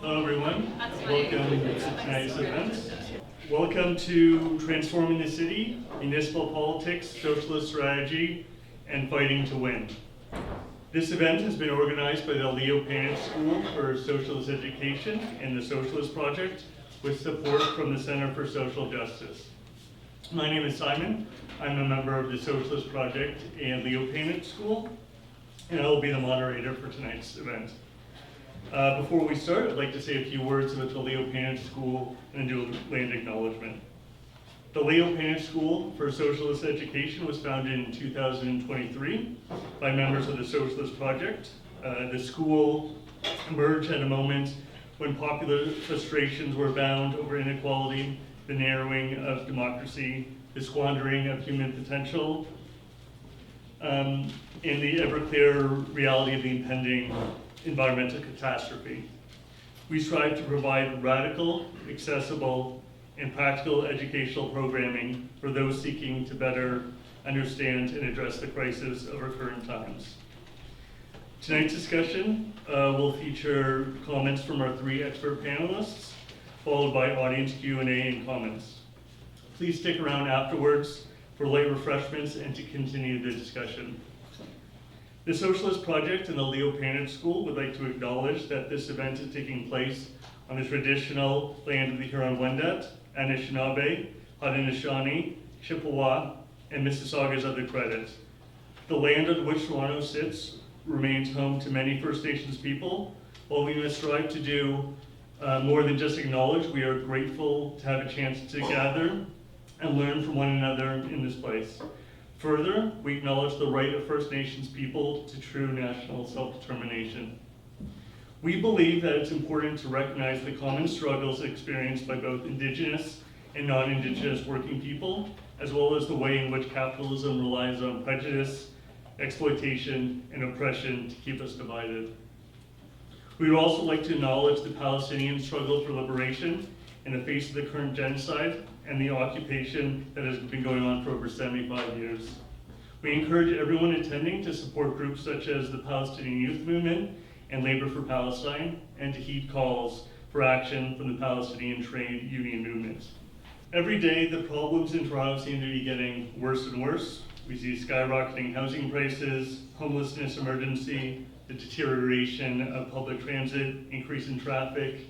Hello everyone, welcome to tonight's event. Welcome to Transforming the City, Municipal Politics, Socialist Strategy, and Fighting to Win. This event has been organized by the Leo Panitch School for Socialist Education and the Socialist Project with support from the Center for Social Justice. My name is Simon. I'm a member of the Socialist Project and Leo Panitch School, and I will be the moderator for tonight's event. Before we start, I'd like to say a few words about the Leo Panitch School and do land acknowledgement. The Leo Panitch School for Socialist Education was founded in 2023 by members of the Socialist Project. The school emerged at a moment when popular frustrations were bound over inequality, the narrowing of democracy, the squandering of human potential, and the ever-clearer reality of the impending environmental catastrophe. We strive to provide radical, accessible, and practical educational programming for those seeking to better understand and address the crisis of our current times. Tonight's discussion will feature comments from our three expert panelists, followed by audience Q&A and comments. Please stick around afterwards for light refreshments and to continue the discussion. The Socialist Project and the Leo Panitch School would like to acknowledge that this event is taking place on the traditional land of the Huron-Wendat, Anishinaabe, Haudenosaunee, Chippewa, and Mississauga's other credits. The land on which Toronto sits remains home to many First Nations people. While we must strive to do more than just acknowledge, we are grateful to have a chance to gather and learn from one another in this place. Further, we acknowledge the right of First Nations people to true national self-determination. We believe that it's important to recognize the common struggles experienced by both Indigenous and non-Indigenous working people, as well as the way in which capitalism relies on prejudice, exploitation, and oppression to keep us divided. We would also like to acknowledge the Palestinian struggle for liberation in the face of the current genocide and the occupation that has been going on for over 75 years. We encourage everyone attending to support groups such as the Palestinian Youth Movement and Labor for Palestine, and to heed calls for action from the Palestinian trade union movement. Every day, the problems in Toronto seem to be getting worse and worse. We see skyrocketing housing prices, homelessness emergency, the deterioration of public transit, increase in traffic,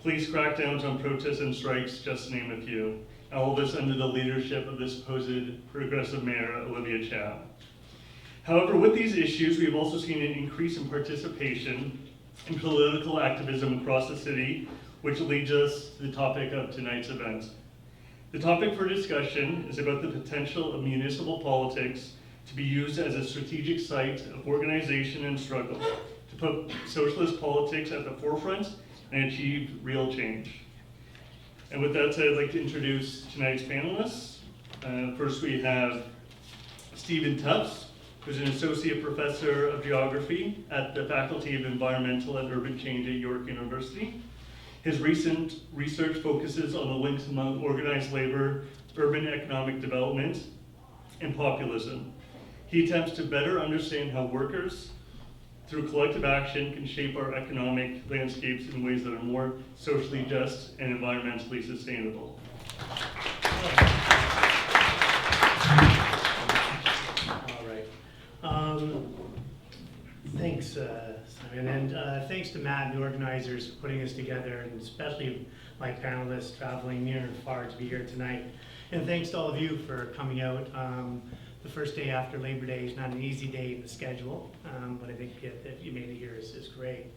police crackdowns on protests and strikes, just to name a few. All of this under the leadership of the supposed progressive mayor, Olivia Chow. However, with these issues, we've also seen an increase in participation in political activism across the city, which leads us to the topic of tonight's event. The topic for discussion is about the potential of municipal politics to be used as a strategic site of organization and struggle, to put socialist politics at the forefront and achieve real change. And with that said, I'd like to introduce tonight's panelists. First we have Stephen Tufts, who's an associate professor of geography at the Faculty of Environmental and Urban Change at York University. His recent research focuses on the links among organized labor, urban economic development, and populism. He attempts to better understand how workers, through collective action, can shape our economic landscapes in ways that are more socially just and environmentally sustainable. All right. Thanks, Simon, and thanks to Matt and the organizers for putting us together, and especially my panelists traveling near and far to be here tonight. And thanks to all of you for coming out. The first day after Labor Day is not an easy day in the schedule, but I think that you made it here is great.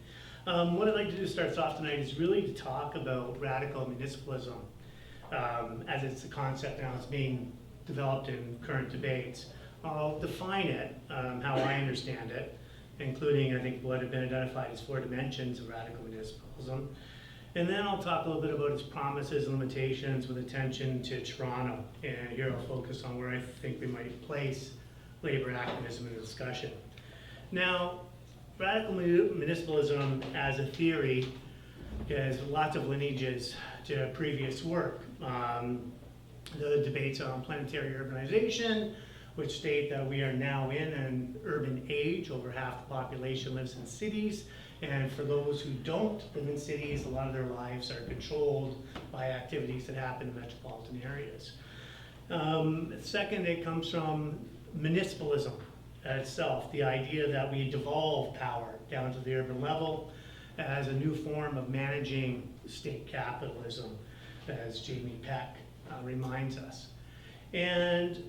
What I'd like to do to start off tonight is really to talk about radical municipalism, as it's a concept now that's being developed in current debates. I'll define it, how I understand it, including I think what have been identified as 4 dimensions of radical municipalism. And then I'll talk a little bit about its promises and limitations with attention to Toronto. And here I'll focus on where I think we might place labor activism in the discussion. Now, radical municipalism as a theory has lots of lineages to previous work. The debates on planetary urbanization, which state that we are now in an urban age. Over half the population lives in cities, and for those who don't live in cities, a lot of their lives are controlled by activities that happen in metropolitan areas. Second, it comes from municipalism itself, the idea that we devolve power down to the urban level as a new form of managing state capitalism, as Jamie Peck reminds us. And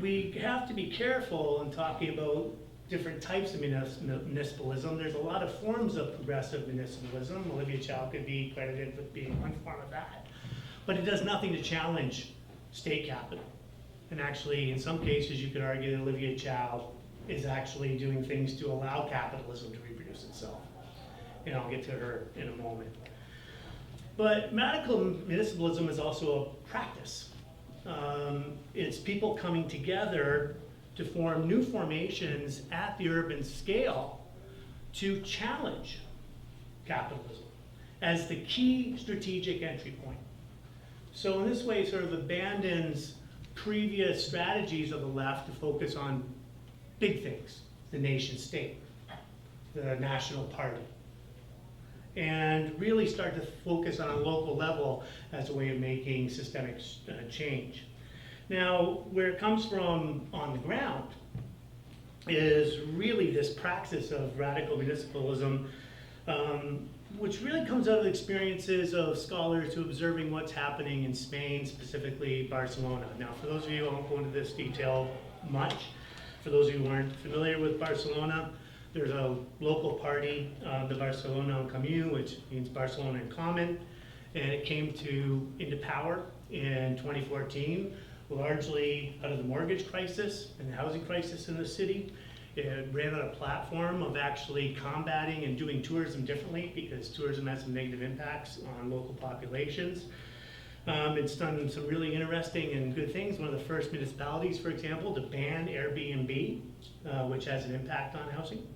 we have to be careful in talking about different types of municipalism. There's a lot of forms of progressive municipalism. Olivia Chow could be credited with being one form of that. But it does nothing to challenge state capital. And actually, in some cases, you could argue that Olivia Chow is actually doing things to allow capitalism to reproduce itself. And I'll get to her in a moment. But radical municipalism is also a practice. It's people coming together to form new formations at the urban scale to challenge capitalism as the key strategic entry point. So in this way, it sort of abandons previous strategies of the left to focus on big things, the nation state, the national party, and really start to focus on a local level as a way of making systemic change. Now, where it comes from on the ground is really this praxis of radical municipalism, which really comes out of the experiences of scholars who are observing what's happening in Spain, specifically Barcelona. Now, for those of you, I won't go into this detail much. For those of you who aren't familiar with Barcelona, there's a local party, the Barcelona en Comú, which means Barcelona in common, and it came into power in 2014, largely out of the mortgage crisis and the housing crisis in the city. It ran on a platform of actually combating and doing tourism differently, because tourism has some negative impacts on local populations. It's done some really interesting and good things. One of the first municipalities, for example, to ban Airbnb, which has an impact on housing.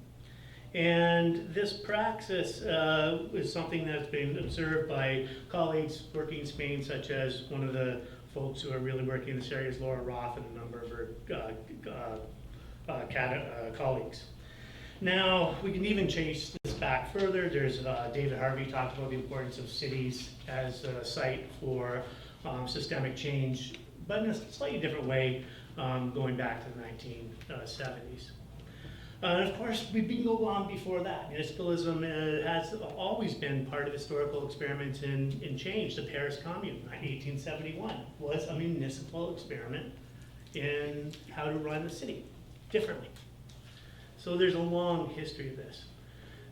And this praxis is something that's been observed by colleagues working in Spain, such as one of the folks who are really working in this area is Laura Roth and a number of her colleagues. Now, we can even chase this back further. There's David Harvey talked about the importance of cities as a site for systemic change, but in a slightly different way, going back to the 1970s. And of course, we can go on before that. Municipalism has always been part of historical experiments in change. The Paris Commune, 1871, was a municipal experiment in how to run a city differently. So there's a long history of this.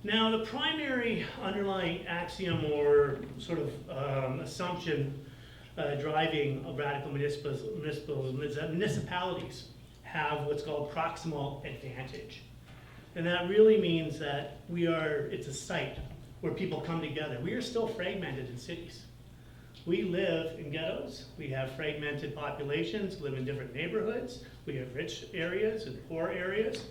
Now, the primary underlying axiom or sort of assumption driving radical municipalism is that municipalities have what's called proximal advantage. And that really means that it's a site where people come together. We are still fragmented in cities. We live in ghettos. We have fragmented populations, live in different neighborhoods. We have rich areas and poor areas.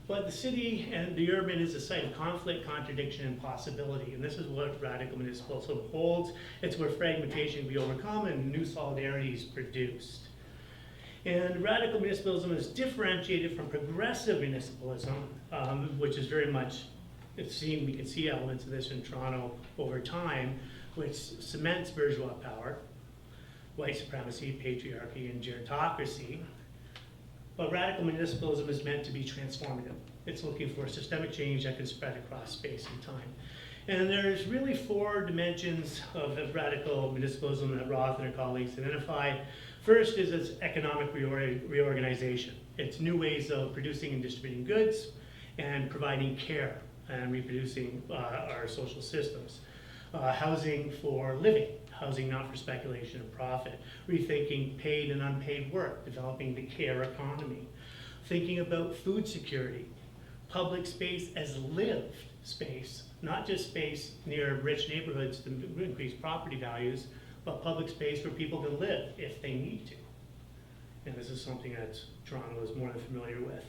But the city and the urban is a site of conflict, contradiction, and possibility. And this is what radical municipalism holds. It's where fragmentation can be overcome and new solidarity is produced. And radical municipalism is differentiated from progressive municipalism, which is very much, we can see elements of this in Toronto over time, which cements bourgeois power, white supremacy, patriarchy, and gerontocracy. But radical municipalism is meant to be transformative. It's looking for systemic change that can spread across space and time. And there's really 4 dimensions of radical municipalism that Roth and her colleagues identified. First is its economic reorganization. It's new ways of producing and distributing goods and providing care and reproducing our social systems. Housing for living, housing not for speculation and profit. Rethinking paid and unpaid work, developing the care economy. Thinking about food security. Public space as lived space, not just space near rich neighborhoods to increase property values, but public space where people can live if they need to. And this is something that Toronto is more than familiar with.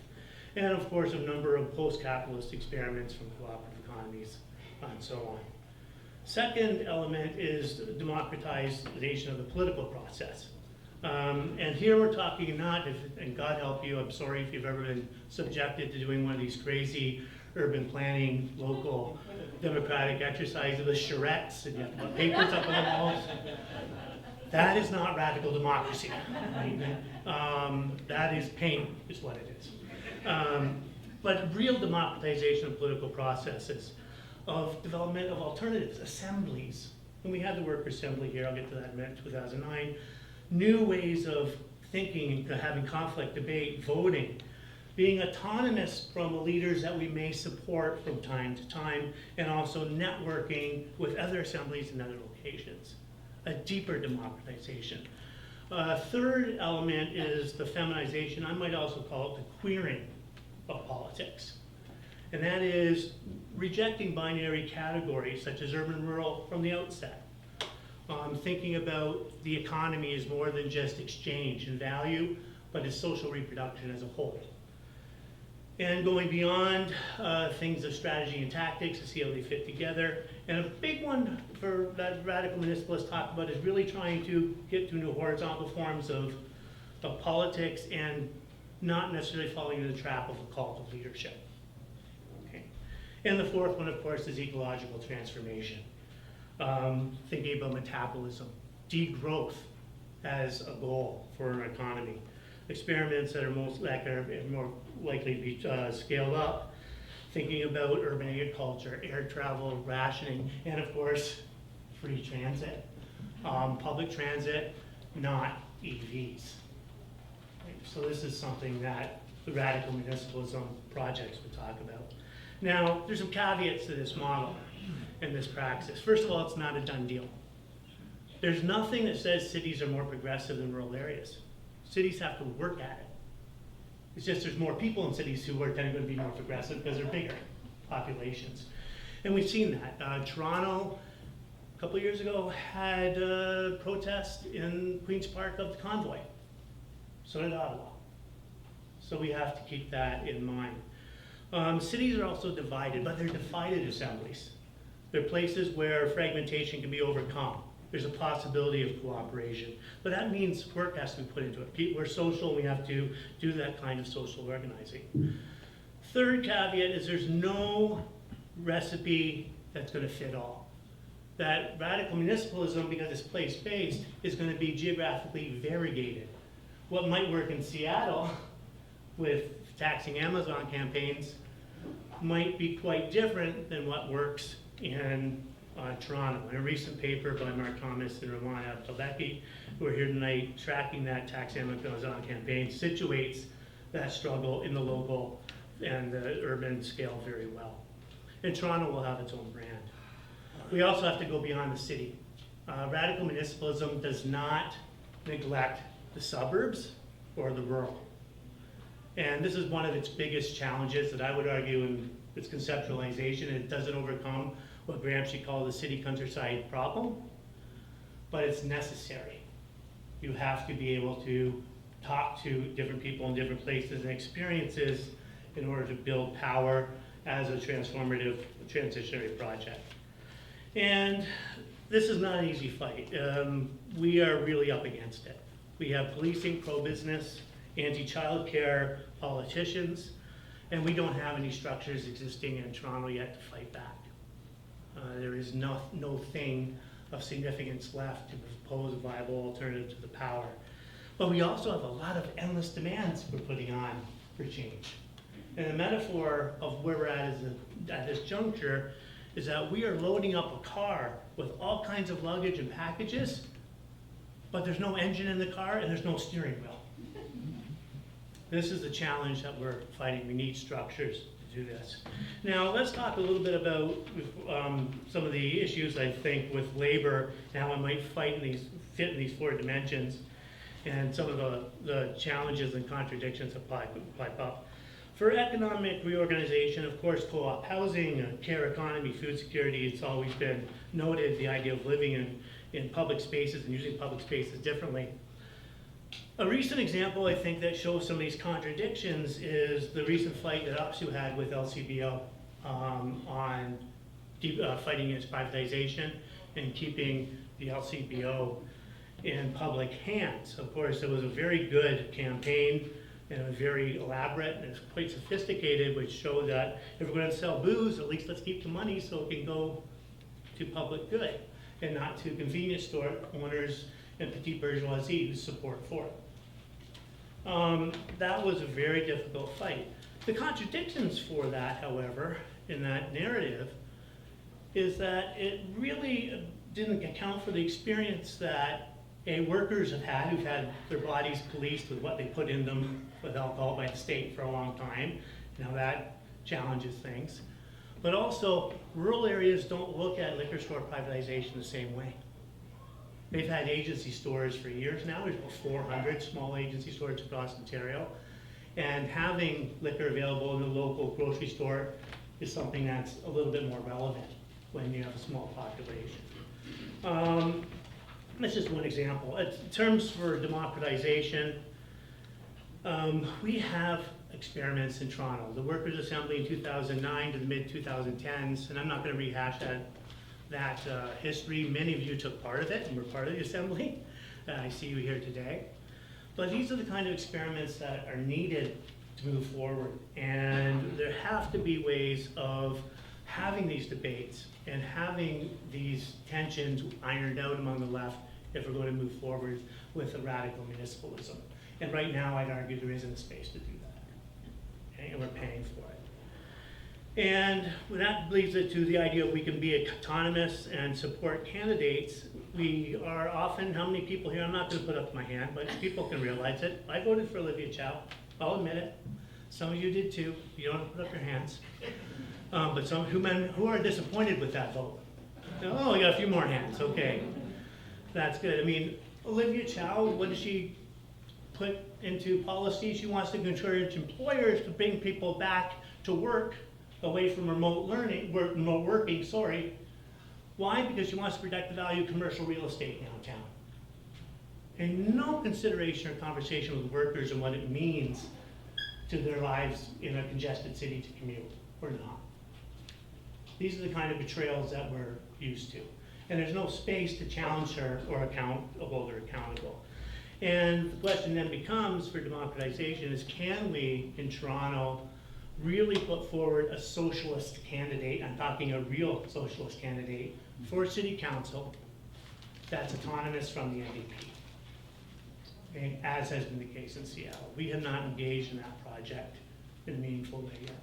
And of course, a number of post-capitalist experiments from cooperative economies and so on. Second element is the democratization of the political process. And here we're talking not, and God help you, I'm sorry if you've ever been subjected to doing one of these crazy urban planning, local democratic exercises, the charrettes, and you have to put papers up on the walls. That is not radical democracy. That is pain, is what it is. But real democratization of political processes, of development of alternatives, assemblies. And we had the worker assembly here, I'll get to that in a minute, 2009. New ways of thinking, having conflict, debate, voting, being autonomous from the leaders that we may support from time to time, and also networking with other assemblies in other locations. A deeper democratization. Third element is the feminization, I might also call it the queering of politics. And that is rejecting binary categories such as urban rural from the outset. Thinking about the economy as more than just exchange and value, but as social reproduction as a whole. And going beyond things of strategy and tactics to see how they fit together. And a big one for that radical municipalists talk about is really trying to get to new horizontal forms of politics and not necessarily falling into the trap of a cult of leadership. Okay. And the fourth one, of course, is ecological transformation. Thinking about metabolism, degrowth as a goal for an economy. Experiments that are more likely to be scaled up. Thinking about urban agriculture, air travel, rationing, and of course, free transit. Public transit, not EVs. Right? So this is something that the radical municipalism projects would talk about. Now, there's some caveats to this model and this praxis. First of all, it's not a done deal. There's nothing that says cities are more progressive than rural areas. Cities have to work at it. It's just there's more people in cities who are then going to be more progressive because they're bigger populations. And we've seen that. Toronto, a couple of years ago, had a protest in Queen's Park of the convoy. So did Ottawa. So we have to keep that in mind. Cities are also divided, but they're divided assemblies. They're places where fragmentation can be overcome. There's a possibility of cooperation. But that means work has to be put into it. We're social, we have to do that kind of social organizing. Third caveat is there's no recipe that's going to fit all. That radical municipalism, because it's place-based, is going to be geographically variegated. What might work in Seattle with taxing Amazon campaigns might be quite different than what works in Toronto. In a recent paper by Mark Thomas and Romana Pelbecki, who are here tonight tracking that tax Amazon campaign, situates that struggle in the local and the urban scale very well. And Toronto will have its own brand. We also have to go beyond the city. Radical municipalism does not neglect the suburbs or the rural. And this is one of its biggest challenges that I would argue in its conceptualization. It doesn't overcome what Gramsci called the city countryside problem, but it's necessary. You have to be able to talk to different people in different places and experiences in order to build power as a transformative transitionary project. And this is not an easy fight. We are really up against it. We have policing, pro-business, anti-child care politicians, and we don't have any structures existing in Toronto yet to fight back. There is no thing of significance left to propose a viable alternative to the power. But we also have a lot of endless demands we're putting on for change. And the metaphor of where we're at at this juncture is that we are loading up a car with all kinds of luggage and packages, but there's no engine in the car and there's no steering wheel. This is the challenge that we're fighting. We need structures to do this. Now, let's talk a little bit about some of the issues, I think, with labor and how it might fit in these four dimensions, and some of the challenges and contradictions that pipe up. For economic reorganization, of course, co-op housing, care economy, food security, it's always been noted, the idea of living in public spaces and using public spaces differently. A recent example, I think, that shows some of these contradictions is the recent fight that OPSU had with LCBO on fighting against privatization and keeping the LCBO in public hands. Of course, it was a very good campaign, and it was very elaborate, and it was quite sophisticated, which showed that if we're gonna sell booze, at least let's keep the money so it can go to public good, and not to convenience store owners and petite bourgeoisie who support for it. That was a very difficult fight. The contradictions for that, however, in that narrative, is that it really didn't account for the experience that workers have had, who've had their bodies policed with what they put in them with alcohol by the state for a long time. Now that challenges things. But also, rural areas don't look at liquor store privatization the same way. They've had agency stores for years now. There's about 400 small agency stores across Ontario. And having liquor available in the local grocery store is something that's a little bit more relevant when you have a small population. That's just one example. In terms for democratization, we have experiments in Toronto. The Workers' Assembly in 2009 to the mid-2010s, and I'm not going to rehash that history. Many of you took part of it and were part of the Assembly. I see you here today. But these are the kind of experiments that are needed to move forward. And there have to be ways of having these debates and having these tensions ironed out among the left if we're going to move forward with a radical municipalism. And right now, I'd argue there isn't a space to do that. Okay? And we're paying for it. And that leads it to the idea we can be autonomous and support candidates. We are often, how many people here, I'm not going to put up my hand, but people can realize it. I voted for Olivia Chow. I'll admit it. Some of you did too. You don't have to put up your hands. But some who are disappointed with that vote. Oh, we got a few more hands. Okay. That's good. I mean, Olivia Chow, what does she put into policy? She wants to encourage employers to bring people back to work away from remote working, sorry. Why? Because she wants to protect the value of commercial real estate downtown. And no consideration or conversation with workers and what it means to their lives in a congested city to commute, or not. These are the kind of betrayals that we're used to. And there's no space to challenge her or hold her accountable. And the question then becomes for democratization is, can we in Toronto really put forward a socialist candidate, I'm talking a real socialist candidate, for city council that's autonomous from the NDP, okay, as has been the case in Seattle. We have not engaged in that project in a meaningful way yet.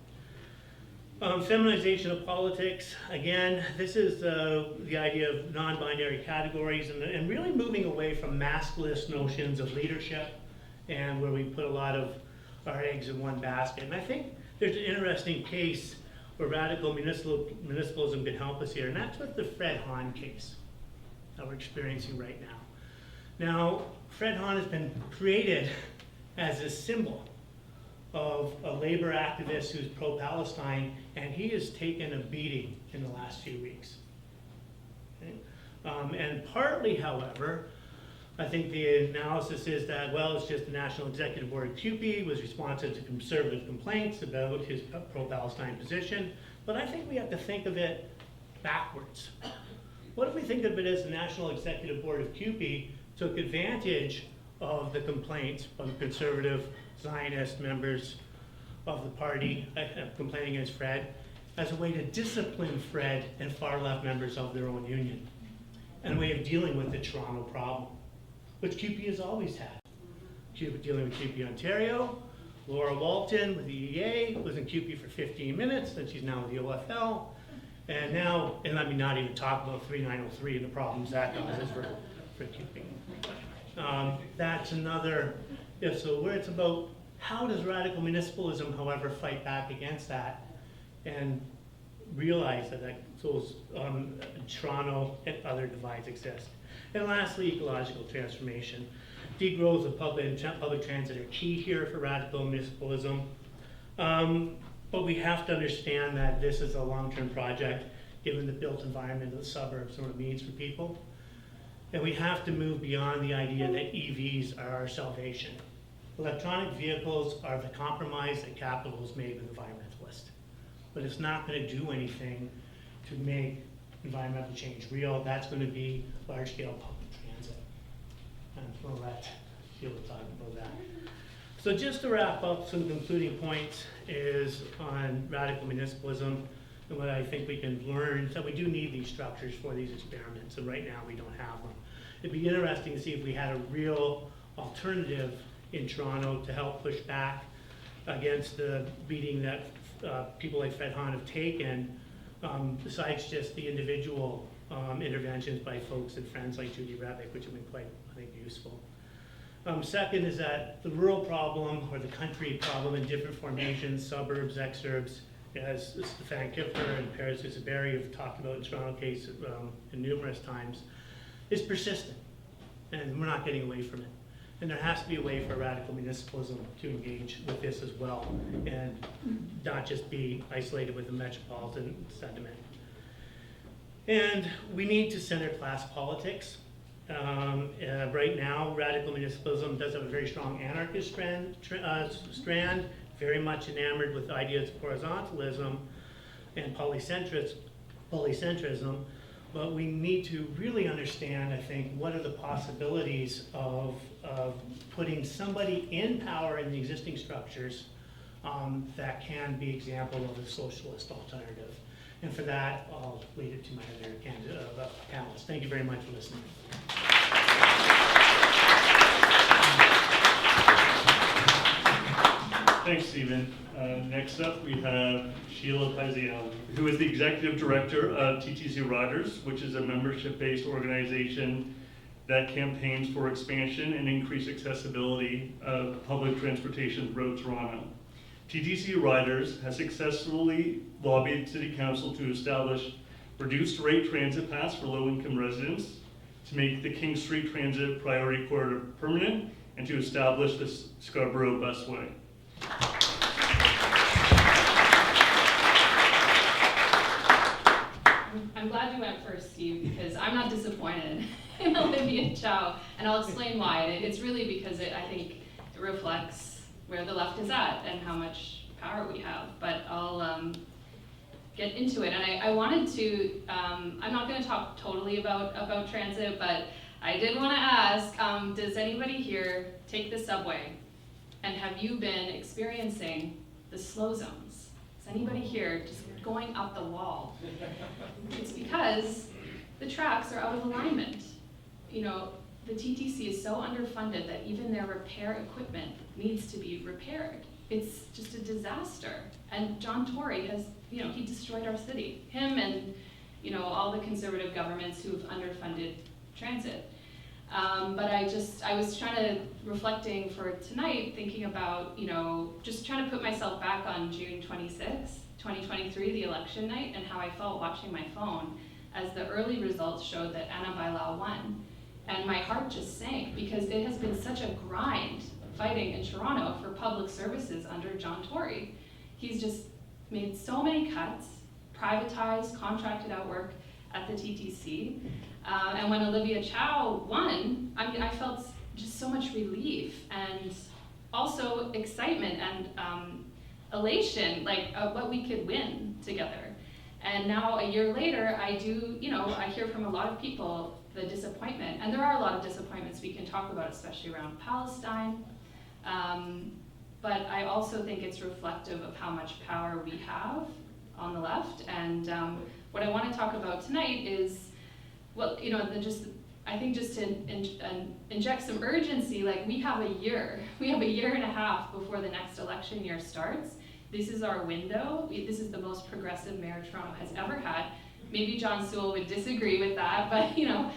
Feminization of politics, again, this is the idea of non-binary categories and really moving away from masculinist notions of leadership and where we put a lot of our eggs in one basket. And I think there's an interesting case where radical municipalism can help us here, and that's with the Fred Hahn case that we're experiencing right now. Now, Fred Hahn has been created as a symbol of a labor activist who's pro-Palestine, and he has taken a beating in the last few weeks. Okay? And partly, however, I think the analysis is that, well, it's just the National Executive Board of CUPE was responsive to conservative complaints about his pro-Palestine position, but I think we have to think of it backwards. What if we think of it as the National Executive Board of CUPE took advantage of the complaints from conservative Zionist members of the party complaining against Fred as a way to discipline Fred and far left members of their own union, and a way of dealing with the Toronto problem, which CUPE has always had. Dealing with CUPE Ontario, Laura Walton with the EA was in CUPE for 15 minutes, then she's now with the OFL, and now, and let me not even talk about 3903 and the problems that causes for CUPE. That's another, so where it's about how does radical municipalism, however, fight back against that and realize that those Toronto and other divides exist. And lastly, ecological transformation. Degrowth of public transit are key here for radical municipalism. But we have to understand that this is a long-term project, given the built environment of the suburbs and what it means for people. And we have to move beyond the idea that EVs are our salvation. Electronic vehicles are the compromise that capital has made with environmentalists. But it's not going to do anything to make environmental change real. That's going to be large-scale public transit. and we'll let Sheila talk about that. So just to wrap up, some concluding points is on radical municipalism and what I think we can learn, that we do need these structures for these experiments, and right now we don't have them. It'd be interesting to see if we had a real alternative in Toronto to help push back against the beating that people like Fred Hahn have taken, besides just the individual interventions by folks and friends like Judy Rebick, which have been quite, I think, useful. Second is that the rural problem, or the country problem, in different formations, suburbs, exurbs, as Stefan Kipfer and Paris Isaberi have talked about in Toronto case in numerous times, is persistent, and we're not getting away from it. And there has to be a way for radical municipalism to engage with this as well, and not just be isolated with the metropolitan sentiment. And we need to center class politics. Right now, radical municipalism does have a very strong anarchist strand, very much enamored with ideas of horizontalism and polycentrism, but we need to really understand, I think, what are the possibilities of putting somebody in power in the existing structures that can be example of a socialist alternative. And for that, I'll leave it to my other panelists. Thank you very much for listening. Thanks, Stephen. Next up, we have Shelagh Pizey-Allen, who is the Executive Director of TTCriders, which is a membership-based organization that campaigns for expansion and increased accessibility of public transportation throughout Toronto. TTCriders has successfully lobbied City Council to establish reduced rate transit paths for low-income residents, to make the King Street Transit Priority Corridor permanent, and to establish the Scarborough Busway. I'm glad you went first, Steve, because I'm not disappointed in Olivia Chow, and I'll explain why. It's really because I think it reflects where the left is at and how much power we have. But I'll get into it. And I wanted to, I'm not going to talk totally about transit, but I did want to ask, does anybody here take the subway? And have you been experiencing the slow zones? Is anybody here just going up the wall? It's because the tracks are out of alignment. You know, the TTC is so underfunded that even their repair equipment needs to be repaired. It's just a disaster. And John Tory has, you know, he destroyed our city. Him and, you know, all the conservative governments who've underfunded transit. But I was trying to, reflecting for tonight, thinking about, you know, just trying to put myself back on June 26, 2023, the election night, and how I felt watching my phone as the early results showed that Anna Bailão won. And my heart just sank because it has been such a grind fighting in Toronto for public services under John Tory. He's just made so many cuts, privatized, contracted out work at the TTC. And when Olivia Chow won, I mean, I felt just so much relief and also excitement and elation, like what we could win together. And now a year later, I do, you know, I hear from a lot of people the disappointment, and there are a lot of disappointments we can talk about, especially around Palestine. But I also think it's reflective of how much power we have on the left. And what I want to talk about tonight is, well, you know, I think just to inject some urgency, like we have a year and a half before the next election year starts. This is our window. This is the most progressive mayor Toronto has ever had. Maybe John Sewell would disagree with that, but you know,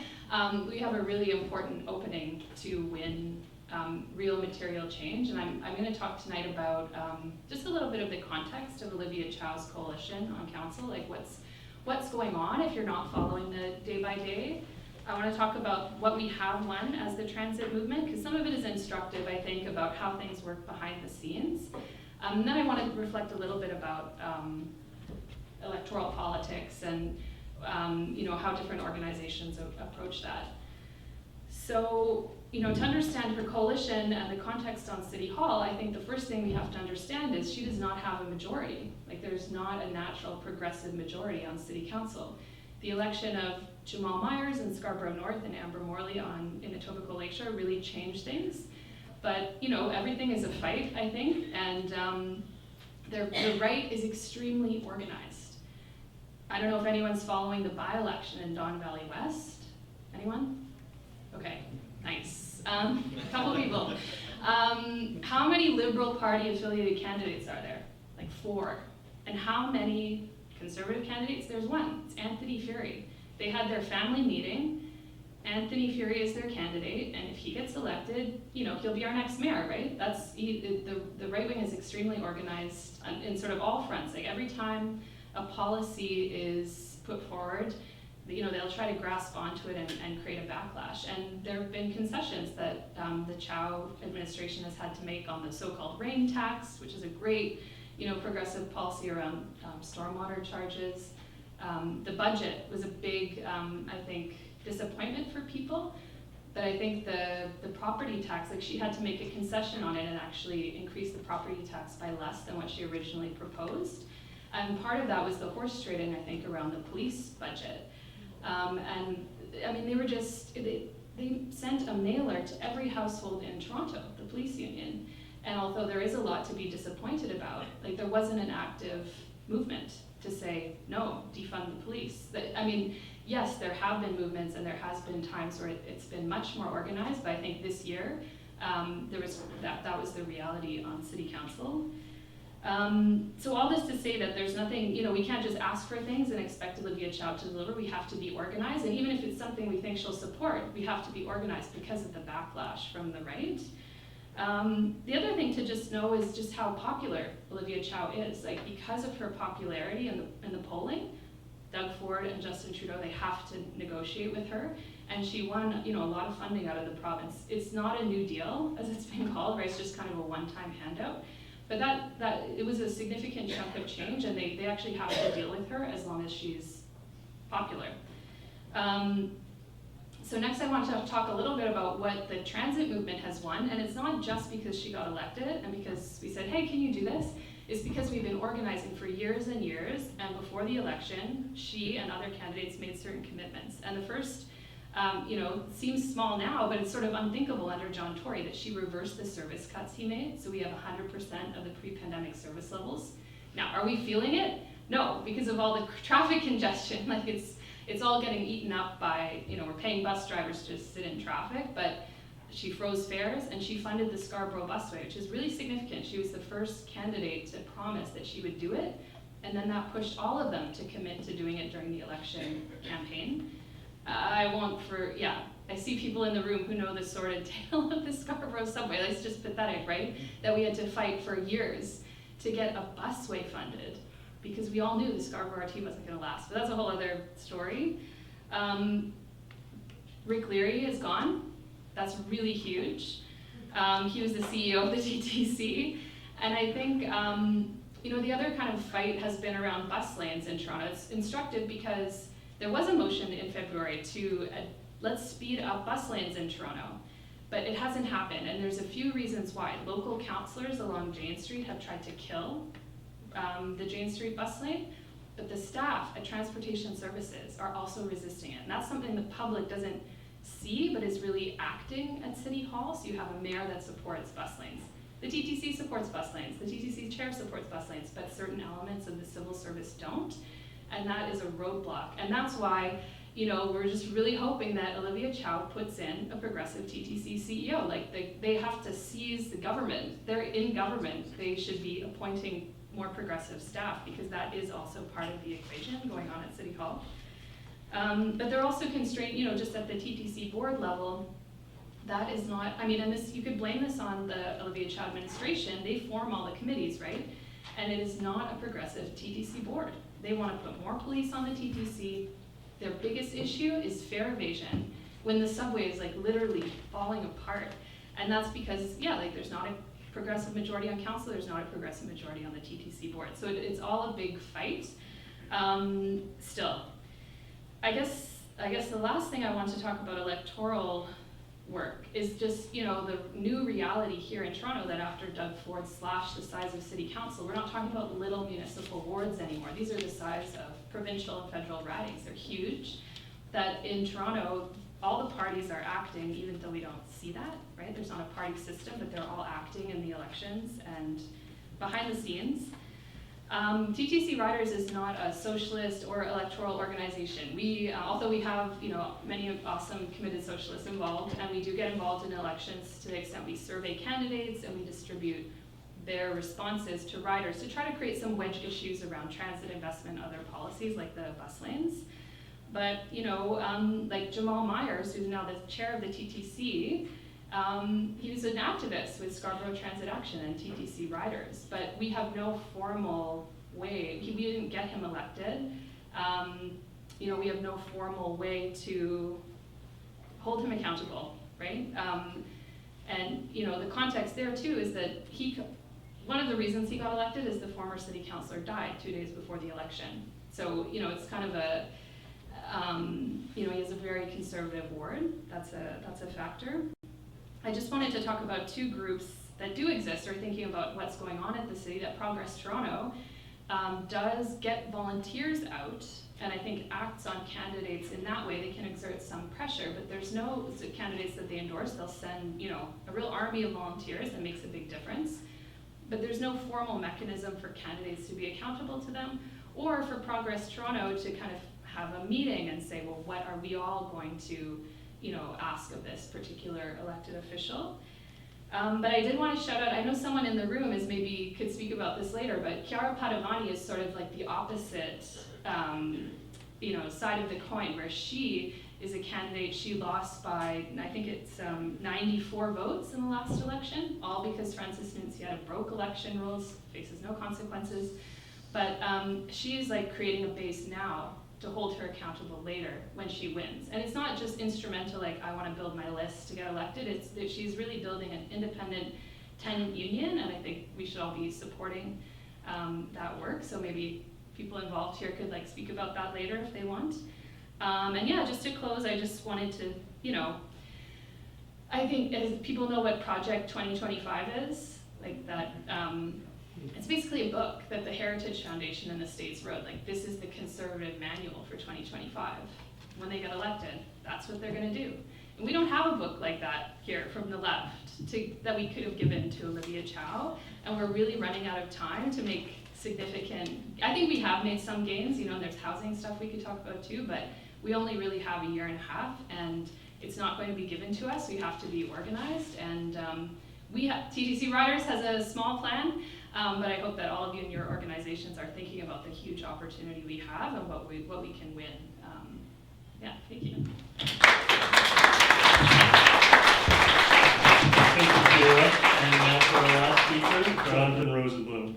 we have a really important opening to win real material change. And I'm going to talk tonight about just a little bit of the context of Olivia Chow's coalition on council, like what's going on if you're not following the day by day. I want to talk about what we have won as the transit movement, because some of it is instructive, I think, about how things work behind the scenes. And then I want to reflect a little bit about electoral politics and you know, how different organizations approach that. So, you know, to understand her coalition and the context on City Hall, I think the first thing we have to understand is she does not have a majority. Like, there's not a natural progressive majority on City Council. The election of Jamal Myers in Scarborough North and Amber Morley in Etobicoke Lakeshore really changed things. But, you know, everything is a fight, I think, and the right is extremely organized. I don't know if anyone's following the by-election in Don Valley West. Anyone? Okay, nice. A couple people. How many Liberal Party affiliated candidates are there? Like 4. And how many Conservative candidates? There's 1. It's Anthony Furey. They had their family meeting. Anthony Furey is their candidate, and if he gets elected, you know, he'll be our next mayor, right? The right wing is extremely organized in sort of all fronts. Like every time a policy is put forward, you know, they'll try to grasp onto it and create a backlash. And there have been concessions that the Chow administration has had to make on the so-called rain tax, which is a great, you know, progressive policy around stormwater charges. The budget was a big, I think, disappointment for people, but I think the property tax, like she had to make a concession on it and actually increase the property tax by less than what she originally proposed. And part of that was the horse trading, I think, around the police budget. And I mean, they sent a mailer to every household in Toronto, the police union. And although there is a lot to be disappointed about, like there wasn't an active movement to say, no, defund the police. I mean, yes, there have been movements and there has been times where it's been much more organized, but I think this year, that was the reality on city council. So all this to say that there's nothing, you know, we can't just ask for things and expect Olivia Chow to deliver. We have to be organized, and even if it's something we think she'll support, we have to be organized because of the backlash from the right. The other thing to just know is just how popular Olivia Chow is. Like, because of her popularity in the polling, Doug Ford and Justin Trudeau, they have to negotiate with her, and she won, you know, a lot of funding out of the province. It's not a new deal, as it's been called, right? It's just kind of a one-time handout. But that it was a significant chunk of change, and they actually have to deal with her as long as she's popular. So next I want to talk a little bit about what the transit movement has won, and it's not just because she got elected and because we said, hey, can you do this? It's because we've been organizing for years and years, and before the election, she and other candidates made certain commitments. And the first, you know, seems small now, but it's sort of unthinkable under John Tory that she reversed the service cuts he made, so we have 100% of the pre-pandemic service levels. Now, are we feeling it? No, because of all the traffic congestion. Like it's all getting eaten up by, you know, we're paying bus drivers to sit in traffic, but she froze fares and she funded the Scarborough busway, which is really significant. She was the first candidate to promise that she would do it, and then that pushed all of them to commit to doing it during the election campaign. I see people in the room who know the sordid tale of the Scarborough subway. That's just pathetic, right? That we had to fight for years to get a busway funded, because we all knew the Scarborough RT wasn't going to last. But that's a whole other story. Rick Leary is gone. That's really huge. He was the CEO of the TTC. And I think, you know, the other kind of fight has been around bus lanes in Toronto. It's instructive because there was a motion in February to let's speed up bus lanes in Toronto, but it hasn't happened. And there's a few reasons why. Local councillors along Jane Street have tried to kill the Jane Street bus lane, but the staff at Transportation Services are also resisting it. And that's something the public doesn't see, but is really acting at City Hall. So you have a mayor that supports bus lanes. The TTC supports bus lanes. The TTC chair supports bus lanes, but certain elements of the civil service don't. And that is a roadblock. And that's why, you know, we're just really hoping that Olivia Chow puts in a progressive TTC CEO. Like they have to seize the government. They're in government. They should be appointing more progressive staff, because that is also part of the equation going on at City Hall. But they're also constrained, you know, just at the TTC board level. That is not, I mean, and this, you could blame this on the Olivia Chow administration. They form all the committees, right? And it is not a progressive TTC board. They want to put more police on the TTC. Their biggest issue is fare evasion, when the subway is like literally falling apart. And that's because, yeah, like there's not a progressive majority on council, there's not a progressive majority on the TTC board. So it's all a big fight. Still, I guess the last thing I want to talk about electoral work is just, you know, the new reality here in Toronto that after Doug Ford slashed the size of city council, we're not talking about little municipal wards anymore. These are the size of provincial and federal ridings. They're huge. That in Toronto, all the parties are acting, even though we don't see that, right? There's not a party system, but they're all acting in the elections and behind the scenes. TTCriders is not a socialist or electoral organization. We, although we have, you know, many awesome committed socialists involved, and we do get involved in elections to the extent we survey candidates and we distribute their responses to riders to try to create some wedge issues around transit investment and other policies like the bus lanes. But, you know, like Jamal Myers, who's now the chair of the TTC, he was an activist with Scarborough Transit Action and TTCriders, but we have no formal way, we didn't get him elected. You know, we have no formal way to hold him accountable, right? And, you know, the context there too is that one of the reasons he got elected is the former city councillor died 2 days before the election. So, you know, it's kind of a, you know, he has a very conservative ward, that's a factor. I just wanted to talk about two groups that do exist, or thinking about what's going on at the city, that Progress Toronto does get volunteers out, and I think acts on candidates in that way. They can exert some pressure, but there's no candidates that they endorse. They'll send, you know, a real army of volunteers that makes a big difference, but there's no formal mechanism for candidates to be accountable to them, or for Progress Toronto to kind of have a meeting and say, well, what are we all going to, you know, ask of this particular elected official. But I did want to shout out, I know someone in the room could speak about this later, but Chiara Padovani is sort of like the opposite, you know, side of the coin, where she is a candidate. She lost by, I think it's 94 votes in the last election, all because Francis Nunziata broke election rules, faces no consequences. But she is like creating a base now to hold her accountable later when she wins. And it's not just instrumental, like I want to build my list to get elected, it's that she's really building an independent tenant union, and I think we should all be supporting that work. So maybe people involved here could like speak about that later if they want. And yeah, just to close, I just wanted to, you know, I think as people know what Project 2025 is, like that, it's basically a book that the Heritage Foundation in the States wrote. Like, this is the conservative manual for 2025. When they get elected, that's what they're going to do. And we don't have a book like that here from the left that we could have given to Olivia Chow. And we're really running out of time to make significant, I think we have made some gains, you know, and there's housing stuff we could talk about too, but we only really have a year and a half, and it's not going to be given to us. We have to be organized, and TTCriders has a small plan. But I hope that all of you in your organizations are thinking about the huge opportunity we have and what we can win. Yeah, thank you. Thank you, Kira. And now for our last speaker, Jonathan Rosenblum.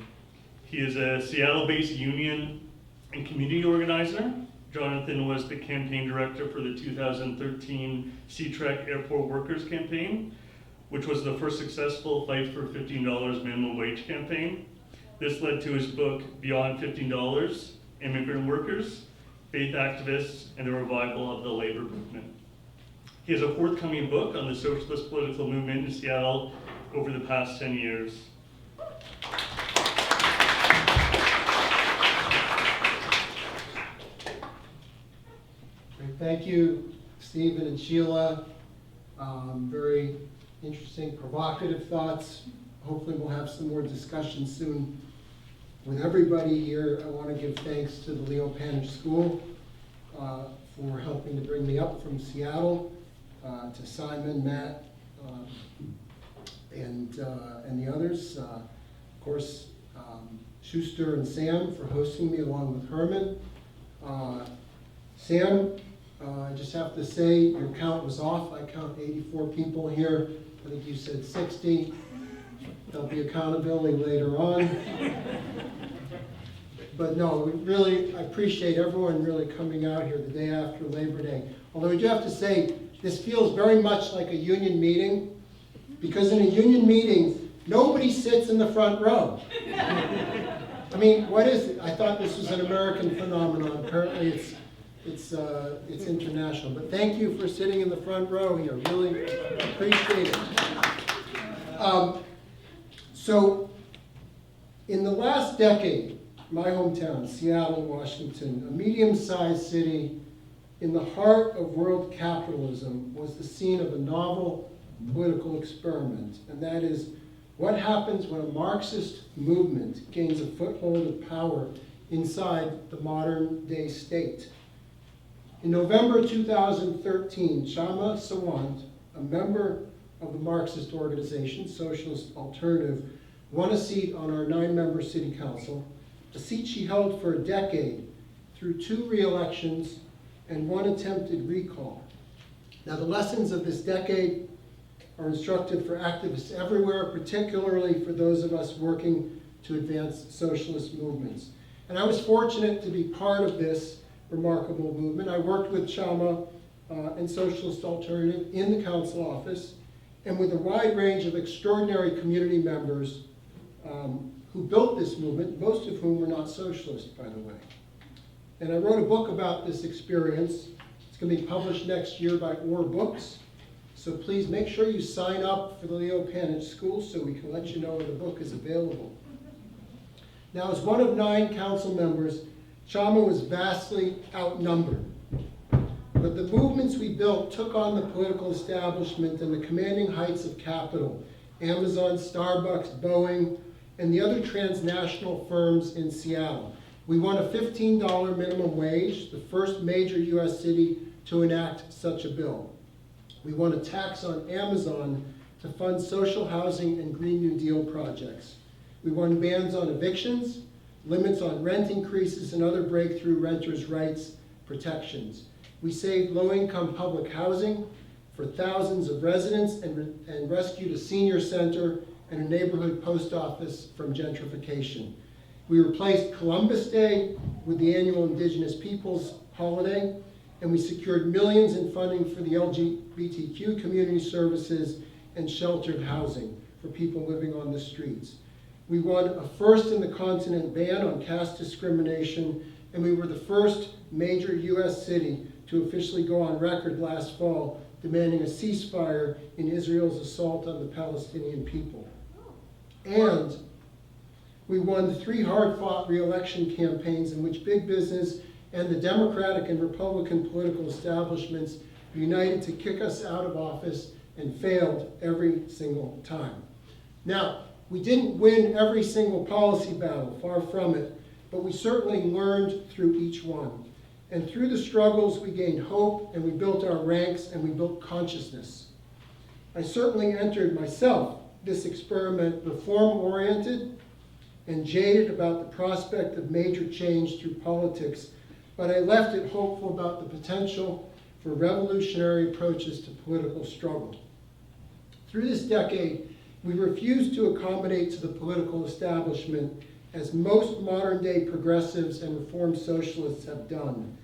He is a Seattle-based union and community organizer. Jonathan was the campaign director for the 2013 C-Trek Airport Workers campaign, which was the first successful Fight for $15 minimum wage campaign. This led to his book, Beyond $15, Immigrant Workers, Faith Activists, and the Revival of the Labor Movement. He has a forthcoming book on the socialist political movement in Seattle over the past 10 years. Great. Thank you, Stephen and Sheila. Very interesting, provocative thoughts. Hopefully we'll have some more discussion soon with everybody here. I want to give thanks to the Leo Panitch School for helping to bring me up from Seattle, to Simon, Matt, and the others. Of course, Schuster and Sam for hosting me along with Herman. Sam, I just have to say your count was off. I count 84 people here. I think you said 60. There'll be accountability later on. But no, really, I appreciate everyone really coming out here the day after Labor Day. Although I do have to say, this feels very much like a union meeting, because in a union meeting, nobody sits in the front row. I mean, what is it? I thought this was an American phenomenon. Apparently It's international. But thank you for sitting in the front row here. Really appreciate it. So, in the last decade, my hometown, Seattle, Washington, a medium-sized city in the heart of world capitalism, was the scene of a novel political experiment. And that is, what happens when a Marxist movement gains a foothold of power inside the modern-day state? In November 2013, Kshama Sawant, a member of the Marxist organization, Socialist Alternative, won a seat on our 9-member city council, a seat she held for a decade through 2 re-elections and 1 attempted recall. Now, the lessons of this decade are instructive for activists everywhere, particularly for those of us working to advance socialist movements. And I was fortunate to be part of this remarkable movement. I worked with Kshama and Socialist Alternative in the council office, and with a wide range of extraordinary community members who built this movement, most of whom were not socialist, by the way. And I wrote a book about this experience. It's going to be published next year by Orr Books. So please make sure you sign up for the Leo Panitch School so we can let you know when the book is available. Now, as one of 9 council members, Kshama was vastly outnumbered. But the movements we built took on the political establishment and the commanding heights of capital, Amazon, Starbucks, Boeing, and the other transnational firms in Seattle. We won a $15 minimum wage, the first major US city to enact such a bill. We won a tax on Amazon to fund social housing and Green New Deal projects. We won bans on evictions, limits on rent increases, and other breakthrough renters' rights protections. We saved low-income public housing for thousands of residents and rescued a senior center and a neighborhood post office from gentrification. We replaced Columbus Day with the annual Indigenous Peoples holiday, and we secured millions in funding for the LGBTQ community services and sheltered housing for people living on the streets. We won a first-in-the-continent ban on caste discrimination, and we were the first major US city to officially go on record last fall demanding a ceasefire in Israel's assault on the Palestinian people. And we won 3 hard-fought re-election campaigns in which big business and the Democratic and Republican political establishments united to kick us out of office and failed every single time. Now, we didn't win every single policy battle, far from it, but we certainly learned through each one. And through the struggles, we gained hope, and we built our ranks, and we built consciousness. I certainly entered myself this experiment reform-oriented and jaded about the prospect of major change through politics, but I left it hopeful about the potential for revolutionary approaches to political struggle. Through this decade, we refused to accommodate to the political establishment as most modern-day progressives and reform socialists have done.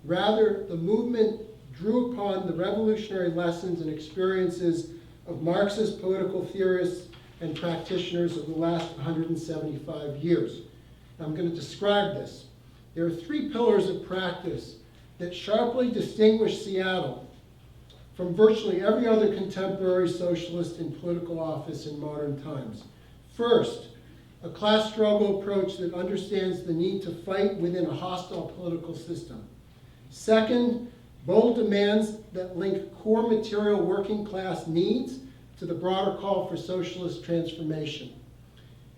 Rather, the movement drew upon the revolutionary lessons and experiences of Marxist political theorists and practitioners of the last 175 years. I'm going to describe this. There are 3 pillars of practice that sharply distinguish Seattle from virtually every other contemporary socialist in political office in modern times. First, a class struggle approach that understands the need to fight within a hostile political system. Second, bold demands that link core material working class needs to the broader call for socialist transformation.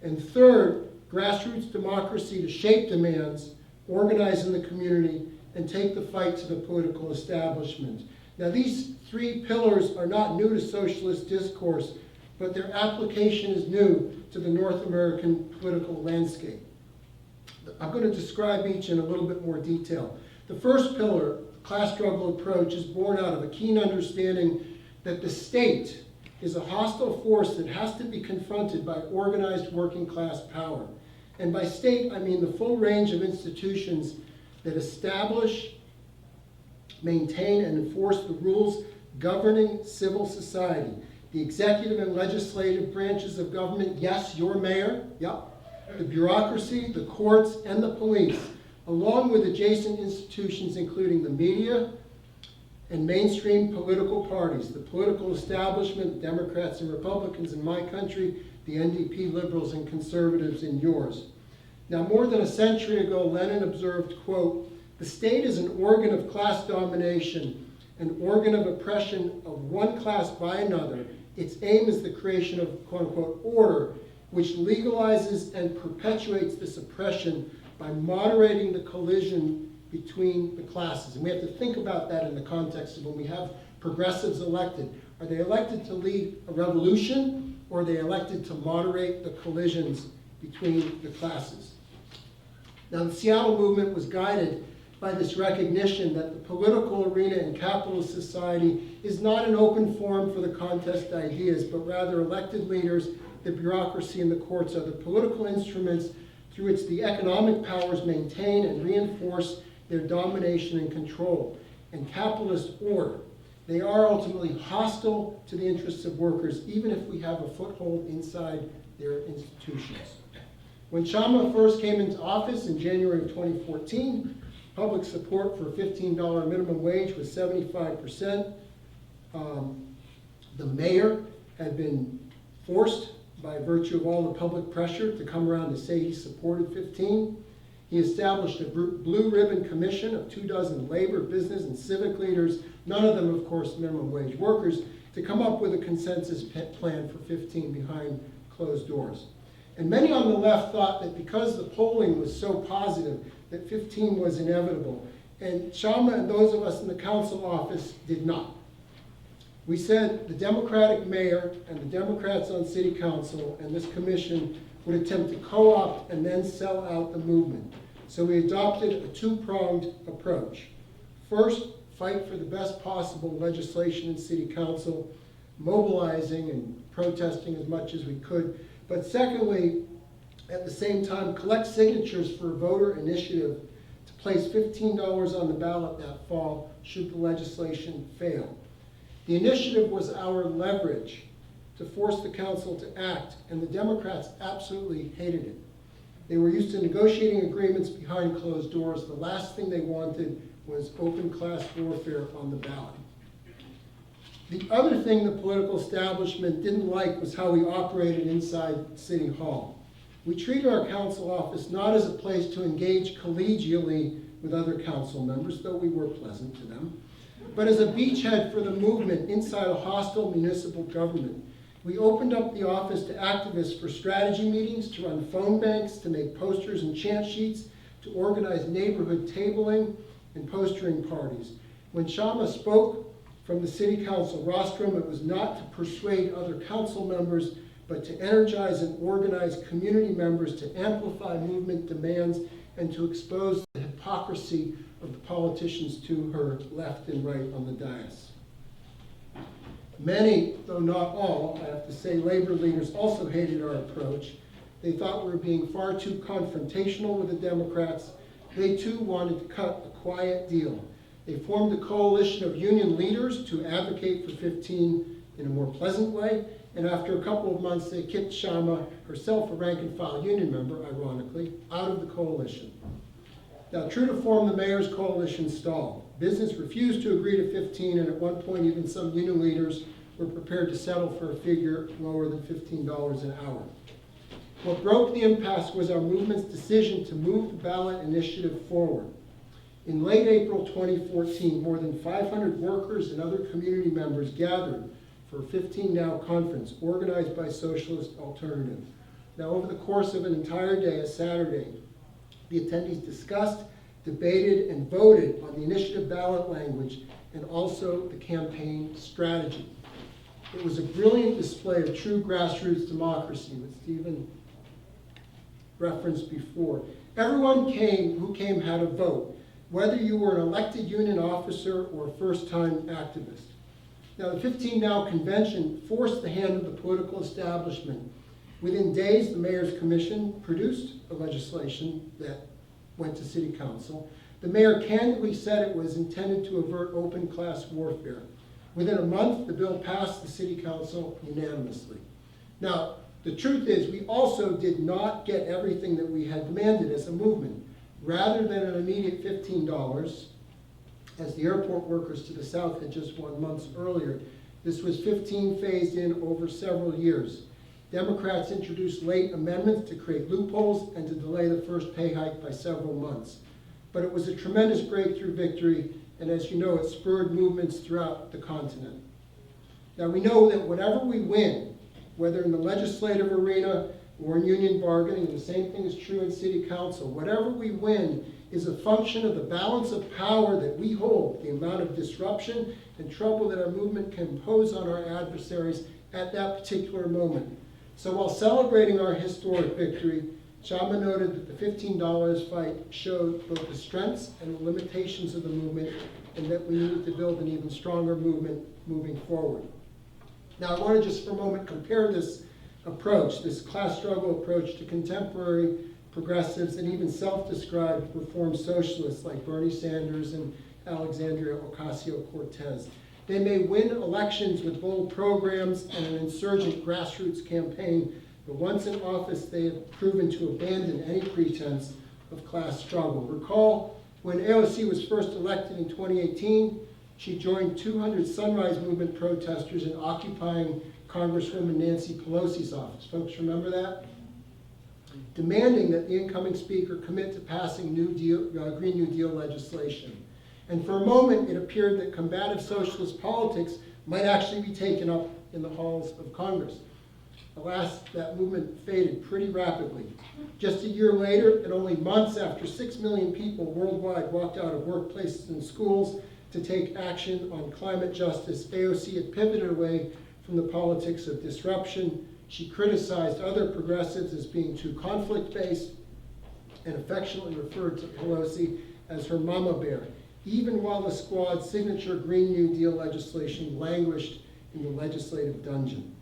And third, grassroots democracy to shape demands, organize in the community, and take the fight to the political establishment. Now, these 3 pillars are not new to socialist discourse, but their application is new to the North American political landscape. I'm going to describe each in a little bit more detail. The first pillar, class struggle approach, is born out of a keen understanding that the state is a hostile force that has to be confronted by organized working class power. And by state, I mean the full range of institutions that establish, maintain, and enforce the rules governing civil society. The executive and legislative branches of government, yes, your mayor, yep, the bureaucracy, the courts, and the police along with adjacent institutions including the media and mainstream political parties, the political establishment, Democrats and Republicans in my country, the NDP, liberals and conservatives in yours. Now, more than a century ago, Lenin observed, quote, "The state is an organ of class domination, an organ of oppression of one class by another. Its aim is the creation of, quote unquote, order, which legalizes and perpetuates this oppression by moderating the collision between the classes." And we have to think about that in the context of when we have progressives elected. Are they elected to lead a revolution, or are they elected to moderate the collisions between the classes? Now, the Seattle movement was guided by this recognition that the political arena in capitalist society is not an open forum for the contest of ideas, but rather elected leaders, the bureaucracy, and the courts are the political instruments through which the economic powers maintain and reinforce their domination and control. And capitalist order, they are ultimately hostile to the interests of workers, even if we have a foothold inside their institutions. When Kshama first came into office in January of 2014, public support for a $15 minimum wage was 75%. The mayor had been forced by virtue of all the public pressure to come around to say he supported 15. He established a blue ribbon commission of 24 labor, business, and civic leaders, none of them, of course, minimum wage workers, to come up with a consensus plan for 15 behind closed doors. And many on the left thought that because the polling was so positive, that 15 was inevitable. And Kshama and those of us in the council office did not. We said the Democratic mayor and the Democrats on city council and this commission would attempt to co-opt and then sell out the movement. So we adopted a two-pronged approach. First, fight for the best possible legislation in city council, mobilizing and protesting as much as we could. But secondly, at the same time, collect signatures for a voter initiative to place $15 on the ballot that fall should the legislation fail. The initiative was our leverage to force the council to act, and the Democrats absolutely hated it. They were used to negotiating agreements behind closed doors. The last thing they wanted was open class warfare on the ballot. The other thing the political establishment didn't like was how we operated inside City Hall. We treated our council office not as a place to engage collegially with other council members, though we were pleasant to them, but as a beachhead for the movement inside a hostile municipal government. We opened up the office to activists for strategy meetings, to run phone banks, to make posters and chant sheets, to organize neighborhood tabling and postering parties. When Kshama spoke from the city council rostrum, it was not to persuade other council members, but to energize and organize community members to amplify movement demands and to expose the hypocrisy of the politicians to her left and right on the dais. Many, though not all, I have to say, labor leaders also hated our approach. They thought we were being far too confrontational with the Democrats. They too wanted to cut a quiet deal. They formed a coalition of union leaders to advocate for 15 in a more pleasant way, and after a couple of months they kicked Kshama, herself a rank and file union member, ironically, out of the coalition. Now, true to form, the mayor's coalition stalled. Business refused to agree to 15, and at one point even some union leaders were prepared to settle for a figure lower than $15 an hour. What broke the impasse was our movement's decision to move the ballot initiative forward. In late April 2014, more than 500 workers and other community members gathered for a 15 Now conference organized by Socialist Alternative. Now, over the course of an entire day, a Saturday, the attendees discussed, debated, and voted on the initiative ballot language and also the campaign strategy. It was a brilliant display of true grassroots democracy, which Stephen referenced before. Everyone who came had a vote, whether you were an elected union officer or a first-time activist. Now, the 15 Now convention forced the hand of the political establishment. Within days, the mayor's commission produced a legislation that went to city council. The mayor candidly said it was intended to avert open class warfare. Within a month, the bill passed the city council unanimously. Now, the truth is, we also did not get everything that we had demanded as a movement. rather than an immediate $15, as the airport workers to the south had just won months earlier. This was 15 phased in over several years. Democrats introduced late amendments to create loopholes and to delay the first pay hike by several months. But it was a tremendous breakthrough victory, and as you know, it spurred movements throughout the continent. Now we know that whatever we win, whether in the legislative arena or in union bargaining, and the same thing is true in city council, whatever we win is a function of the balance of power that we hold, the amount of disruption and trouble that our movement can impose on our adversaries at that particular moment. So while celebrating our historic victory, Kshama noted that the $15 fight showed both the strengths and the limitations of the movement, and that we needed to build an even stronger movement moving forward. Now I want to just for a moment compare this approach, this class struggle approach, to contemporary progressives and even self-described reform socialists like Bernie Sanders and Alexandria Ocasio-Cortez. They may win elections with bold programs and an insurgent grassroots campaign, but once in office they have proven to abandon any pretense of class struggle. Recall when AOC was first elected in 2018, she joined 200 Sunrise Movement protesters in occupying Congresswoman Nancy Pelosi's office. Folks remember that? Demanding that the incoming speaker commit to passing Green New Deal legislation. And for a moment, it appeared that combative socialist politics might actually be taken up in the halls of Congress. Alas, that movement faded pretty rapidly. Just a year later, and only months after 6 million people worldwide walked out of workplaces and schools to take action on climate justice, AOC had pivoted away from the politics of disruption. She criticized other progressives as being too conflict-based and affectionately referred to Pelosi as her mama bear, even while the squad's signature Green New Deal legislation languished in the legislative dungeon.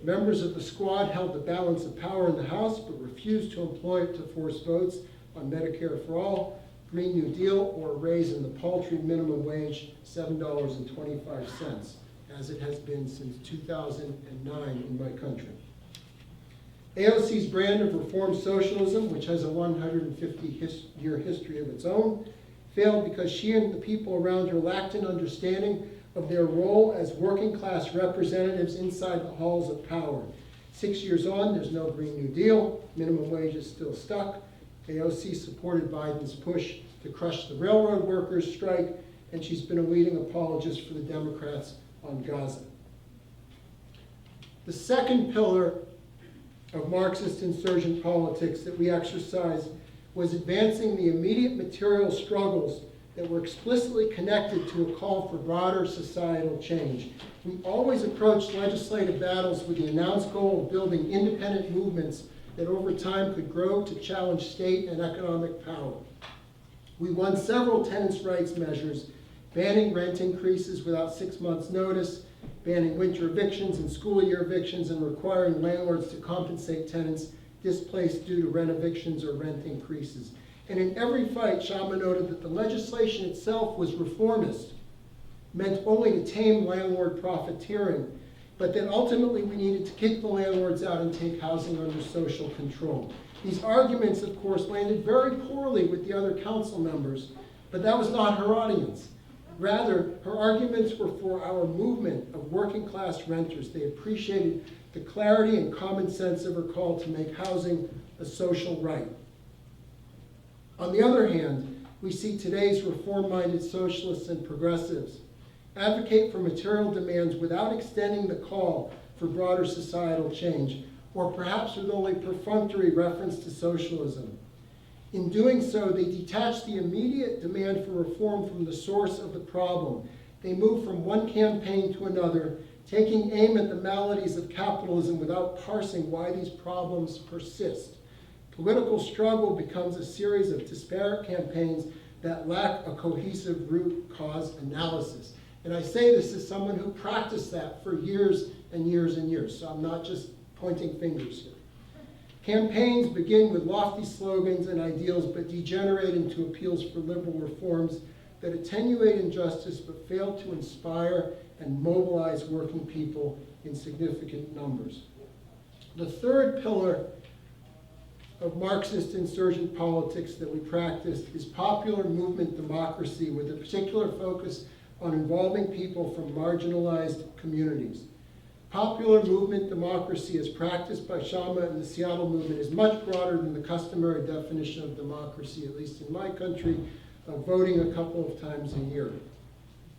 Members of the squad held the balance of power in the House, but refused to employ it to force votes on Medicare for All, Green New Deal, or a raise in the paltry minimum wage, $7.25, as it has been since 2009 in my country. AOC's brand of reform socialism, which has a 150-year history of its own, failed because she and the people around her lacked an understanding of their role as working class representatives inside the halls of power. 6 years on, there's no Green New Deal, minimum wage is still stuck. AOC supported Biden's push to crush the railroad workers' strike, and she's been a leading apologist for the Democrats on Gaza. The second pillar of Marxist insurgent politics that we exercised was advancing the immediate material struggles that were explicitly connected to a call for broader societal change. We always approached legislative battles with the announced goal of building independent movements that over time could grow to challenge state and economic power. We won several tenants' rights measures, banning rent increases without 6 months' notice, banning winter evictions and school year evictions, and requiring landlords to compensate tenants displaced due to rent evictions or rent increases. And in every fight, Kshama noted that the legislation itself was reformist, meant only to tame landlord profiteering, but that ultimately we needed to kick the landlords out and take housing under social control. These arguments, of course, landed very poorly with the other council members, but that was not her audience. Rather, her arguments were for our movement of working class renters. They appreciated the clarity and common sense of her call to make housing a social right. On the other hand, we see today's reform-minded socialists and progressives advocate for material demands without extending the call for broader societal change, or perhaps with only perfunctory reference to socialism. In doing so, they detach the immediate demand for reform from the source of the problem. They move from one campaign to another, taking aim at the maladies of capitalism without parsing why these problems persist. Political struggle becomes a series of disparate campaigns that lack a cohesive root cause analysis. And I say this as someone who practiced that for years and years and years, so I'm not just pointing fingers here. Campaigns begin with lofty slogans and ideals, but degenerate into appeals for liberal reforms that attenuate injustice but fail to inspire and mobilize working people in significant numbers. The third pillar of Marxist insurgent politics that we practiced is popular movement democracy with a particular focus on involving people from marginalized communities. Popular movement democracy as practiced by Kshama and the Seattle movement is much broader than the customary definition of democracy, at least in my country, of voting a couple of times a year.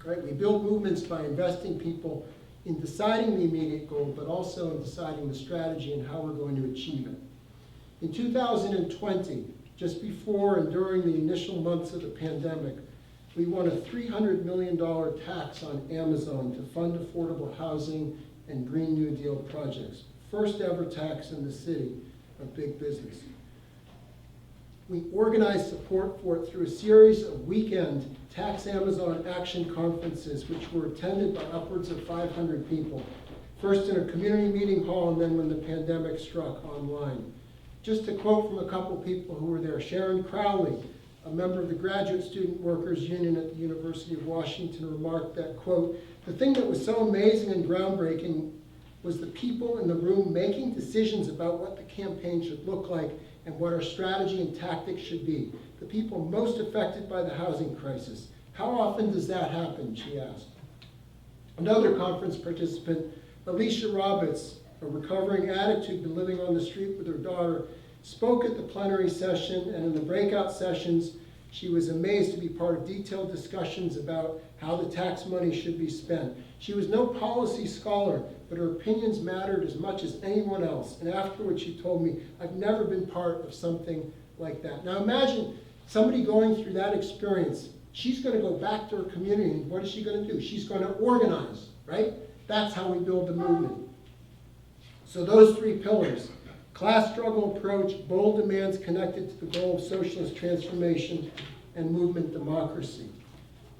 Right? We build movements by investing people in deciding the immediate goal, but also in deciding the strategy and how we're going to achieve it. In 2020, just before and during the initial months of the pandemic, we won a $300 million tax on Amazon to fund affordable housing and Green New Deal projects. First ever tax in the city of big business. We organized support for it through a series of weekend Tax Amazon Action Conferences, which were attended by upwards of 500 people. First in a community meeting hall, and then when the pandemic struck, online. Just to quote from a couple people who were there, Sharon Crowley, a member of the Graduate Student Workers Union at the University of Washington, remarked that, quote, "The thing that was so amazing and groundbreaking was the people in the room making decisions about what the campaign should look like and what our strategy and tactics should be. The people most affected by the housing crisis. How often does that happen?" she asked. Another conference participant, Alicia Roberts, a recovering addict who'd been living on the street with her daughter, spoke at the plenary session, and in the breakout sessions, she was amazed to be part of detailed discussions about how the tax money should be spent. She was no policy scholar, but her opinions mattered as much as anyone else. And afterwards she told me, "I've never been part of something like that." Now imagine somebody going through that experience. She's going to go back to her community, and what is she going to do? She's going to organize, right? That's how we build the movement. So those three pillars: class struggle approach, bold demands connected to the goal of socialist transformation, and movement democracy.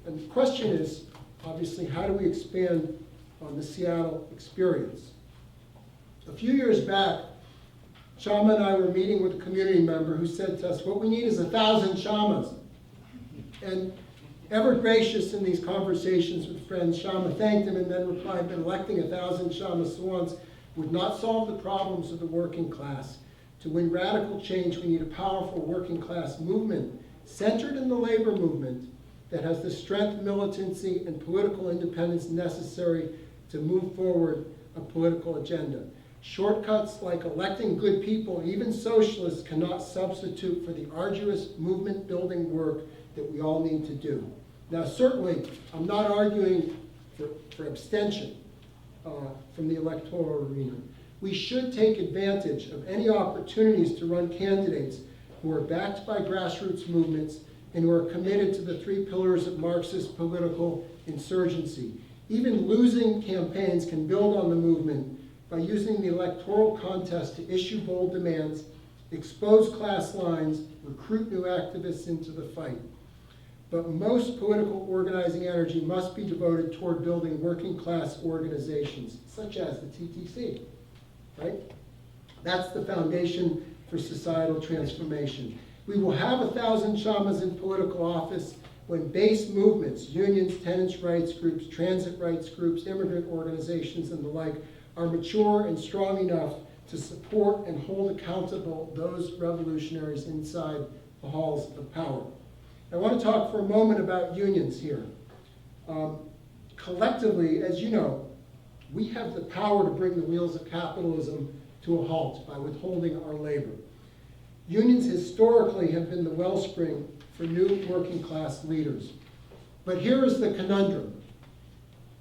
And the question is, obviously, how do we expand on the Seattle experience? A few years back, Kshama and I were meeting with a community member who said to us, "What we need is 1,000 Kshamas." And ever gracious in these conversations with friends, Kshama thanked him and then replied that electing 1,000 Kshama Sawants would not solve the problems of the working class. To win radical change, we need a powerful working class movement centered in the labor movement that has the strength, militancy, and political independence necessary to move forward a political agenda. Shortcuts like electing good people, even socialists, cannot substitute for the arduous movement-building work that we all need to do. Now, certainly, I'm not arguing for abstention from the electoral arena. We should take advantage of any opportunities to run candidates who are backed by grassroots movements and who are committed to the three pillars of Marxist political insurgency. Even losing campaigns can build on the movement by using the electoral contest to issue bold demands, expose class lines, recruit new activists into the fight. But most political organizing energy must be devoted toward building working class organizations, such as the TTC, right? That's the foundation for societal transformation. We will have 1,000 Kshamas in political office when base movements, unions, tenants' rights groups, transit rights groups, immigrant organizations, and the like, are mature and strong enough to support and hold accountable those revolutionaries inside the halls of power. I want to talk for a moment about unions here. Collectively, as you know, we have the power to bring the wheels of capitalism to a halt by withholding our labor. Unions historically have been the wellspring for new working class leaders. But here is the conundrum.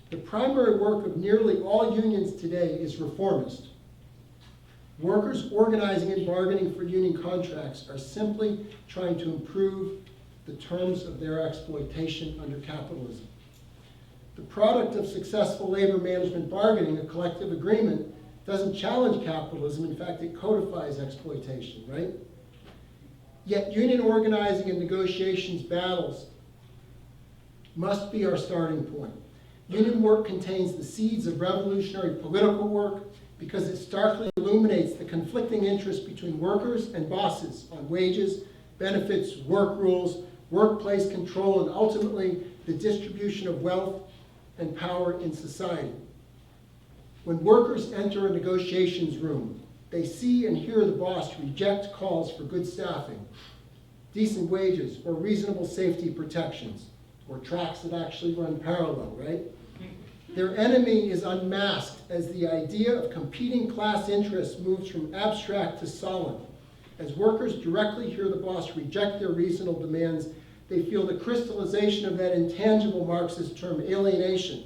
The primary work of nearly all unions today is reformist. Workers organizing and bargaining for union contracts are simply trying to improve the terms of their exploitation under capitalism. The product of successful labor management bargaining, a collective agreement, doesn't challenge capitalism. In fact, it codifies exploitation, right? Yet union organizing and negotiations battles must be our starting point. Union work contains the seeds of revolutionary political work because it starkly illuminates the conflicting interests between workers and bosses on wages, benefits, work rules, workplace control, and ultimately the distribution of wealth and power in society. When workers enter a negotiations room, They see and hear the boss reject calls for good staffing, decent wages, or reasonable safety protections, or tracks that actually run parallel, right? Their enemy is unmasked as the idea of competing class interests moves from abstract to solid. As workers directly hear the boss reject their reasonable demands, they feel the crystallization of that intangible Marxist term, alienation.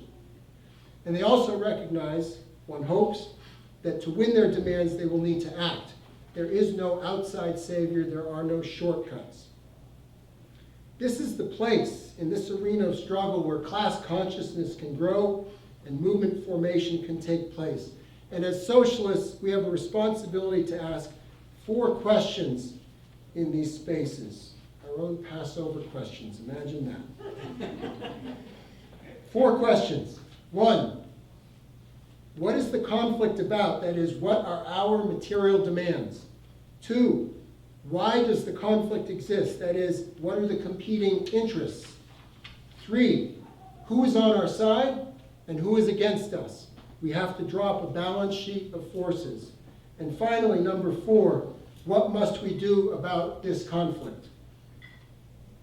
And they also recognize, one hopes, that to win their demands they will need to act. There is no outside savior, there are no shortcuts. This is the place in this arena of struggle where class consciousness can grow and movement formation can take place. And as socialists, we have a responsibility to ask 4 questions in these spaces. Our own Passover questions, imagine that. 4 questions. 1, what is the conflict about? That is, what are our material demands? 2, why does the conflict exist? That is, what are the competing interests? 3, who is on our side and who is against us? We have to draw up a balance sheet of forces. And finally, number 4, what must we do about this conflict?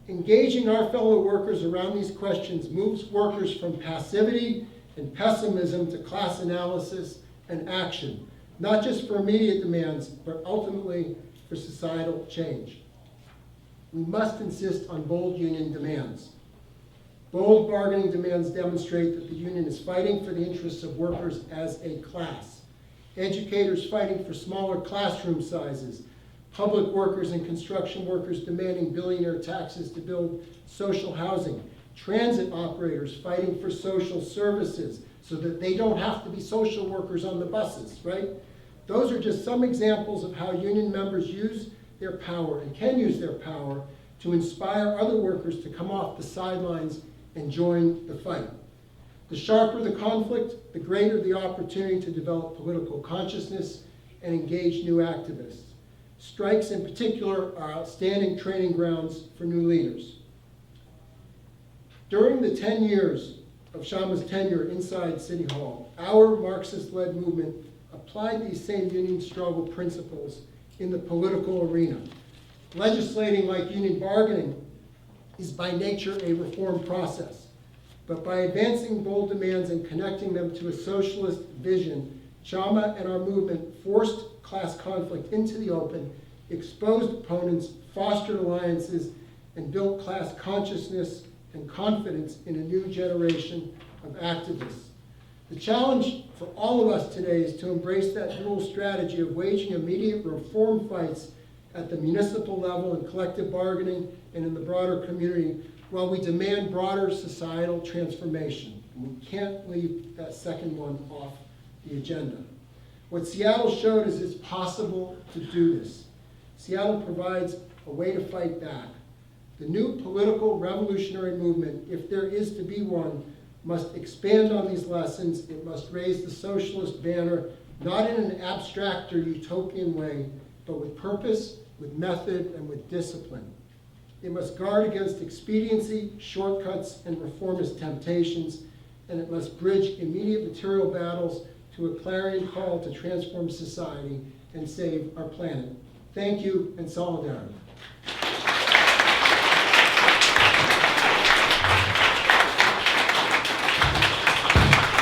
Engaging our fellow workers around these questions moves workers from passivity and pessimism to class analysis and action, not just for immediate demands, but ultimately for societal change. We must insist on bold union demands. Bold bargaining demands demonstrate that the union is fighting for the interests of workers as a class. Educators fighting for smaller classroom sizes. Public workers and construction workers demanding billionaire taxes to build social housing. Transit operators fighting for social services so that they don't have to be social workers on the buses, right? Those are just some examples of how union members use their power and can use their power to inspire other workers to come off the sidelines and join the fight. The sharper the conflict, the greater the opportunity to develop political consciousness and engage new activists. Strikes in particular are outstanding training grounds for new leaders. During the 10 years of Kshama's tenure inside City Hall, our Marxist-led movement applied these same union struggle principles in the political arena. Legislating like union bargaining is by nature a reform process, but by advancing bold demands and connecting them to a socialist vision, Kshama and our movement forced class conflict into the open, exposed opponents, fostered alliances, and built class consciousness and confidence in a new generation of activists. The challenge for all of us today is to embrace that dual strategy of waging immediate reform fights at the municipal level in collective bargaining and in the broader community while we demand broader societal transformation. And we can't leave that second one off the agenda. What Seattle showed is it's possible to do this. Seattle provides a way to fight back. The new political revolutionary movement, if there is to be one, must expand on these lessons. It must raise the socialist banner, not in an abstract or utopian way, but with purpose, with method, and with discipline. It must guard against expediency, shortcuts, and reformist temptations, and it must bridge immediate material battles to a clarion call to transform society and save our planet. Thank you, and solidarity.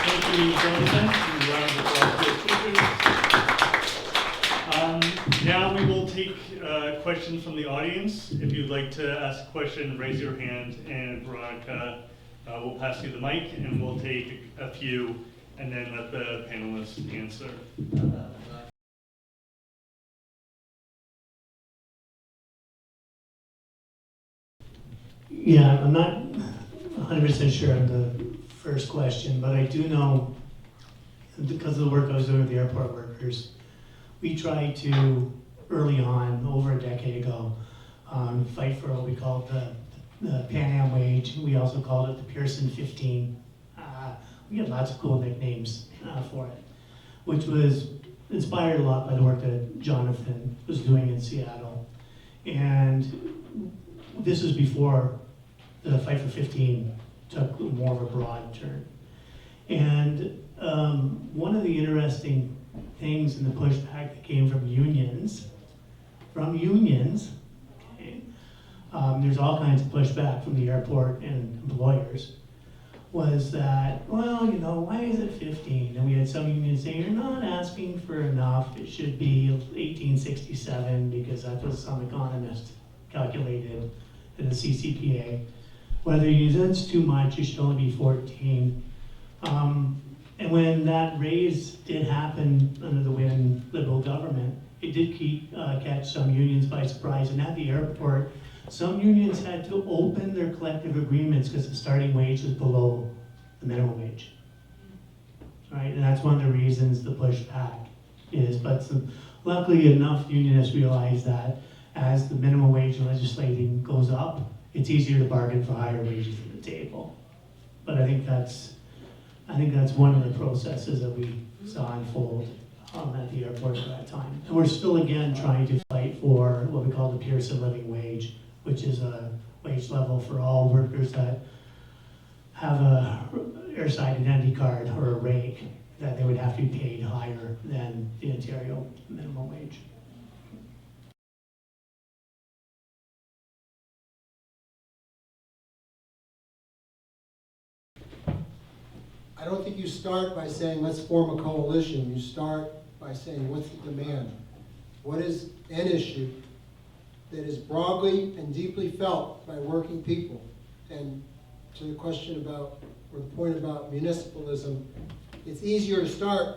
Thank you, Jonathan. Round of applause for the speakers. Now we will take questions from the audience. If you'd like to ask a question, raise your hand, and Veronica will pass you the mic, and we'll take a few, and then let the panelists answer. Yeah, I'm not 100% sure on the first question, but I do know, because of the work I was doing with the airport workers, we tried to, early on, over a decade ago, fight for what we called the Pan Am wage. We also called it the Pearson 15. We had lots of cool nicknames for it, which was inspired a lot by the work that Jonathan was doing in Seattle. And this was before the Fight for 15 took more of a broad turn. And one of the interesting things in the pushback that came from unions. Okay, there's all kinds of pushback from the airport and employers. Was that, well, you know, why is it 15? And we had some unions saying, you're not asking for enough. It should be 1867 because that's what some economist calculated in the CCPA. Whether you use it's too much, it should only be 14. And when that raise did happen under the Wynne Liberal government, it did catch some unions by surprise. And at the airport, some unions had to open their collective agreements because the starting wage was below the minimum wage. Right, and that's one of the reasons the pushback is. But luckily enough, unionists realize that as the minimum wage legislating goes up, it's easier to bargain for higher wages at the table. But I think that's one of the processes that we saw unfold at the airport at that time. And we're still again trying to fight for what we call the Pearson living wage, which is a wage level for all workers that have a airside identity card or a rake, that they would have to be paid higher than the Ontario minimum wage. I don't think you start by saying, let's form a coalition. You start by saying, what's the demand? What is an issue that is broadly and deeply felt by working people? And to the question about, or the point about municipalism, it's easier to start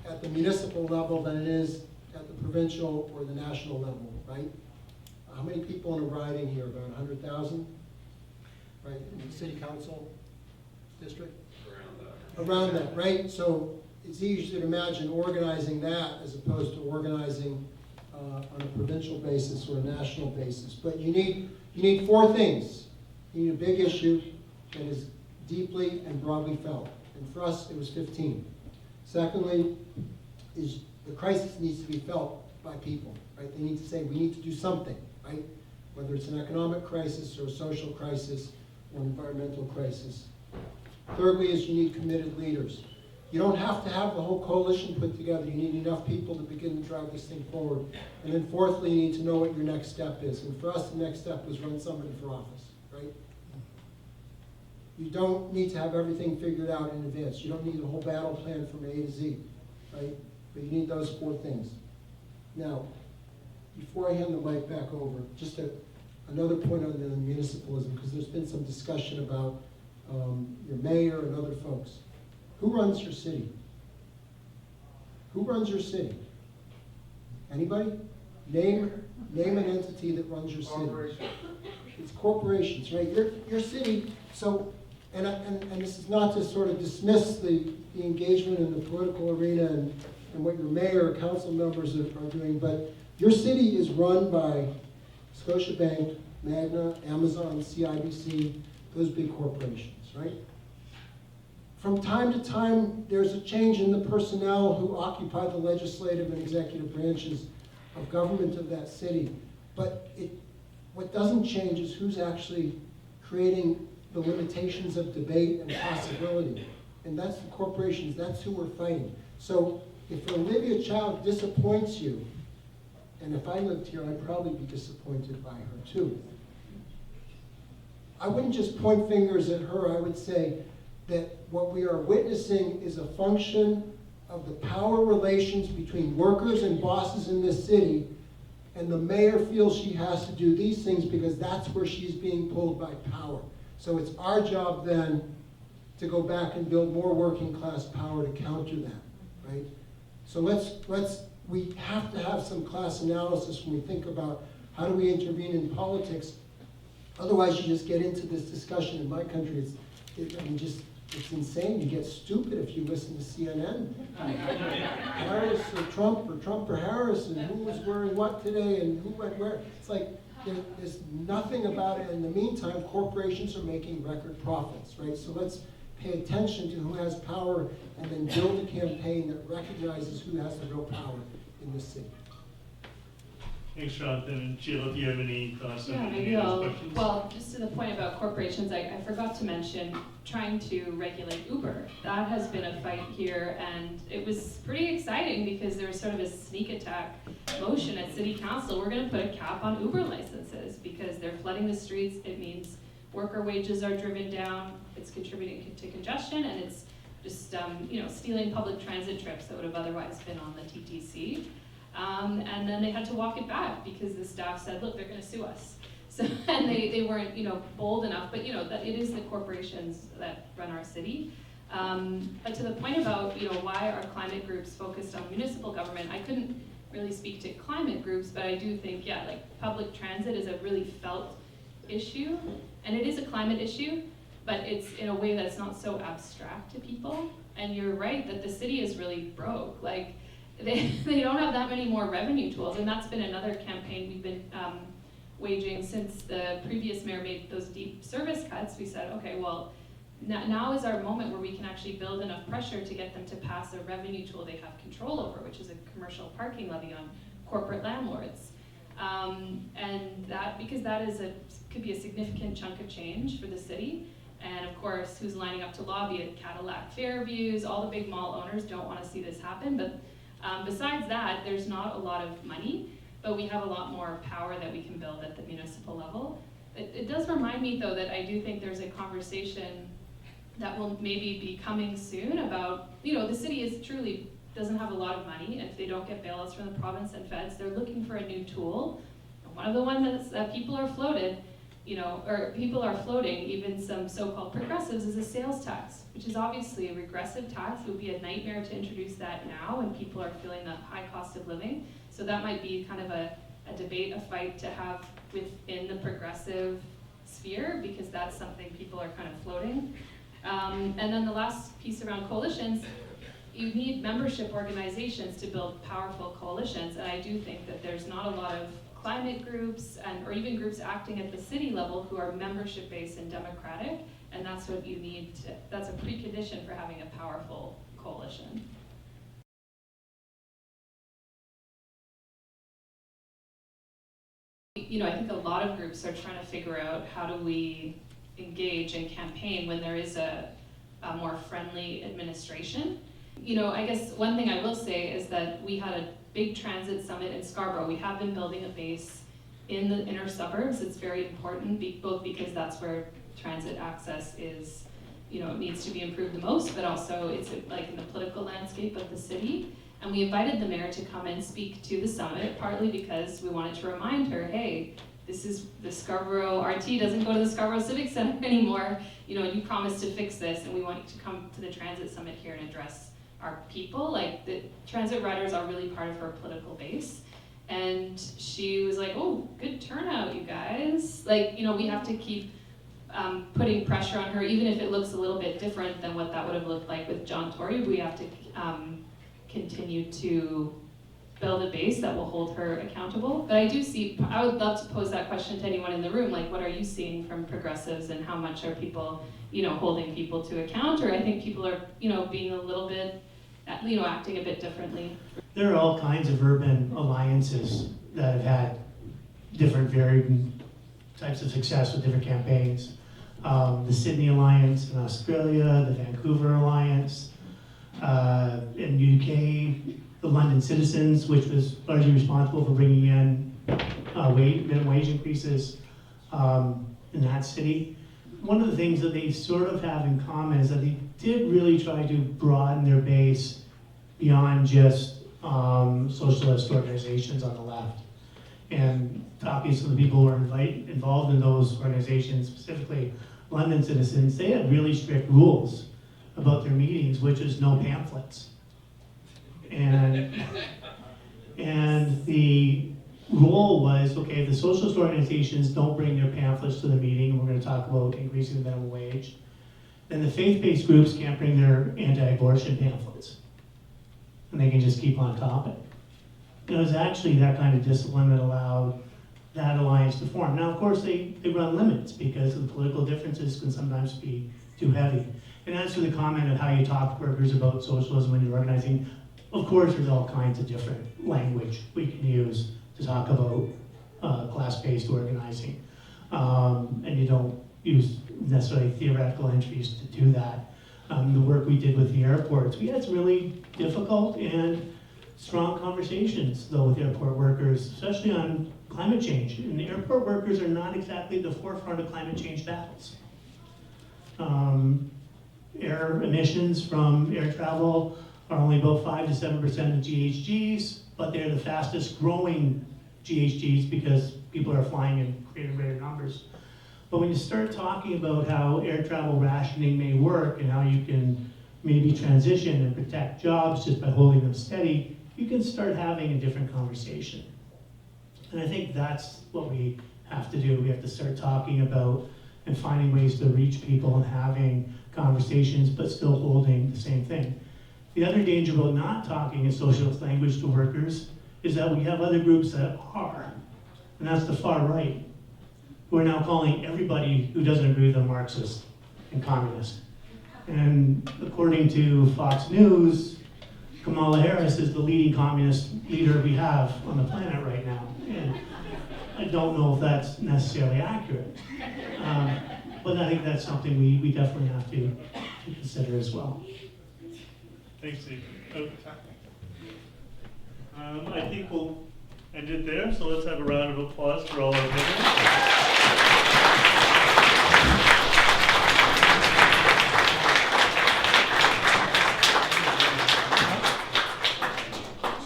at the municipal level than it is at the provincial or the national level, right? How many people in a riding here? About 100,000? Right, in the city council district? Around that, right? So it's easier to imagine organizing that as opposed to organizing on a provincial basis or a national basis. But you need four things. You need a big issue that is deeply and broadly felt. And for us, it was 15. Secondly, is the crisis needs to be felt by people, right? They need to say, we need to do something, right? Whether it's an economic crisis or a social crisis or an environmental crisis. Thirdly is you need committed leaders. You don't have to have the whole coalition put together. You need enough people to begin to drive this thing forward. And then fourthly, you need to know what your next step is. And for us, the next step was run somebody for office, right? You don't need to have everything figured out in advance. You don't need a whole battle plan from A to Z, right? But you need those four things. Now, before I hand the mic back over, just another point on the municipalism, because there's been some discussion about your mayor and other folks. Who runs your city? Who runs your city? Anybody? Name an entity that runs your city. It's corporations, right? Your city. So, and this is not to sort of dismiss the engagement in the political arena and what your mayor or council members are doing, but your city is run by Scotiabank, Magna, Amazon, CIBC, those big corporations, right? From time to time, there's a change in the personnel who occupy the legislative and executive branches of government of that city. But what doesn't change is who's actually creating the limitations of debate and possibility. And that's the corporations, that's who we're fighting. So if Olivia Child disappoints you, and if I lived here, I'd probably be disappointed by her too. I wouldn't just point fingers at her, I would say that what we are witnessing is a function of the power relations between workers and bosses in this city, and the mayor feels she has to do these things because that's where she's being pulled by power. So it's our job then to go back and build more working class power to counter that, right? So we have to have some class analysis when we think about how do we intervene in politics. Otherwise, you just get into this discussion in my country. It's insane. You get stupid if you listen to CNN. Harris or Trump or Harris, and who was wearing what today, and who went where. It's like there's nothing about it. In the meantime, corporations are making record profits, right? So let's pay attention to who has power, and then build a campaign that recognizes who has the real power in this city. Thanks, Jonathan. And Sheila, if you have any thoughts on Yeah, any maybe of I'll, those questions? well, just to the point about corporations, I forgot to mention trying to regulate Uber. That has been a fight here, and it was pretty exciting because there was sort of a sneak attack motion at City Council. We're gonna put a cap on Uber licenses because they're flooding the streets. It means worker wages are driven down, it's contributing to congestion, and it's just, stealing public transit trips that would have otherwise been on the TTC. And then they had to walk it back because the staff said, look, they're gonna sue us. So, and they weren't, bold enough, but that it is the corporations that run our city. But to the point about, why are climate groups focused on municipal government, I couldn't really speak to climate groups, but I do think, public transit is a really felt issue, and it is a climate issue, but it's in a way that's not so abstract to people. And you're right that the city is really broke. Like, they don't have that many more revenue tools, and that's been another campaign we've been waging since the previous mayor made those deep service cuts. We said, okay, well, now is our moment where we can actually build enough pressure to get them to pass a revenue tool they have control over, which is a commercial parking levy on corporate landlords. And that, because that could be a significant chunk of change for the city. And of course, who's lining up to lobby at Cadillac Fairviews? All the big mall owners don't want to see this happen. But besides that, there's not a lot of money, but we have a lot more power that we can build at the municipal level. It does remind me, though, that I do think there's a conversation that will maybe be coming soon about, the city truly doesn't have a lot of money. If they don't get bailouts from the province and feds, they're looking for a new tool. And one of the ones that people are floated, or people are floating, even some so-called progressives, is a sales tax, which is obviously a regressive tax. It would be a nightmare to introduce that now when people are feeling the high cost of living. So that might be kind of a debate, a fight to have within the progressive sphere, because that's something people are kind of floating. And then the last piece around coalitions, you need membership organizations to build powerful coalitions, and I do think that there's not a lot of climate groups or even groups acting at the city level who are membership based and democratic, and that's what you need that's a precondition for having a powerful coalition. I think a lot of groups are trying to figure out how do we engage and campaign when there is a more friendly administration. I guess one thing I will say is that we had a big transit summit in Scarborough. We have been building a base in the inner suburbs. It's very important, both because that's where transit access is, needs to be improved the most, but also it's like in the political landscape of the city. And we invited the mayor to come and speak to the summit, partly because we wanted to remind her, hey, this is the Scarborough RT doesn't go to the Scarborough Civic Center anymore, and you promised to fix this, and we want you to come to the transit summit here and address our people. Like, the transit riders are really part of her political base. And she was like, oh, good turnout, you guys. Like, we have to keep putting pressure on her, even if it looks a little bit different than what that would have looked like with John Tory. We have to continue to build a base that will hold her accountable. But I would love to pose that question to anyone in the room, like, what are you seeing from progressives, and how much are people, holding people to account? Or I think people are, being a little bit, acting a bit differently. There are all kinds of urban alliances that have had different varied types of success with different campaigns. The Sydney Alliance in Australia, the Vancouver Alliance, in the UK, the London Citizens, which was largely responsible for bringing in minimum wage increases in that city. One of the things that they sort of have in common is that they did really try to broaden their base beyond just socialist organizations on the left. And talking to the people who were involved in those organizations, specifically London Citizens, they had really strict rules about their meetings, which is no pamphlets. And the rule was, okay, the socialist organizations don't bring their pamphlets to the meeting, and we're going to talk about increasing the minimum wage. Then the faith-based groups can't bring their anti-abortion pamphlets, and they can just keep on topic. It was actually that kind of discipline that allowed that alliance to form. Now, of course, they run limits because the political differences can sometimes be too heavy. And as for the comment of how you talk to workers about socialism when you're organizing, of course, there's all kinds of different language we can use to talk about class-based organizing. And you don't use necessarily theoretical entries to do that. The work we did with the airports, we had some really difficult and strong conversations, though, with airport workers, especially on climate change. And the airport workers are not exactly at the forefront of climate change battles. Air emissions from air travel are only about 5 to 7% of GHGs, but they're the fastest growing GHGs because people are flying in greater numbers. But when you start talking about how air travel rationing may work and how you can maybe transition and protect jobs just by holding them steady, you can start having a different conversation. And I think that's what we have to do. We have to start talking about and finding ways to reach people and having conversations, but still holding the same thing. The other danger about not talking in socialist language to workers is that we have other groups that are, and that's the far right, who are now calling everybody who doesn't agree with them Marxist and communist. And according to Fox News, Kamala Harris is the leading communist leader we have on the planet right now. And I don't know if that's necessarily accurate. But I think that's something we definitely have to consider as well. Thanks, Steve. I think we'll end it there, so let's have a round of applause for all our panelists.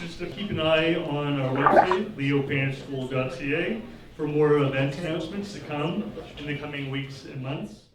Just to keep an eye on our website, leopanitchschool.ca, for more event announcements to come in the coming weeks and months.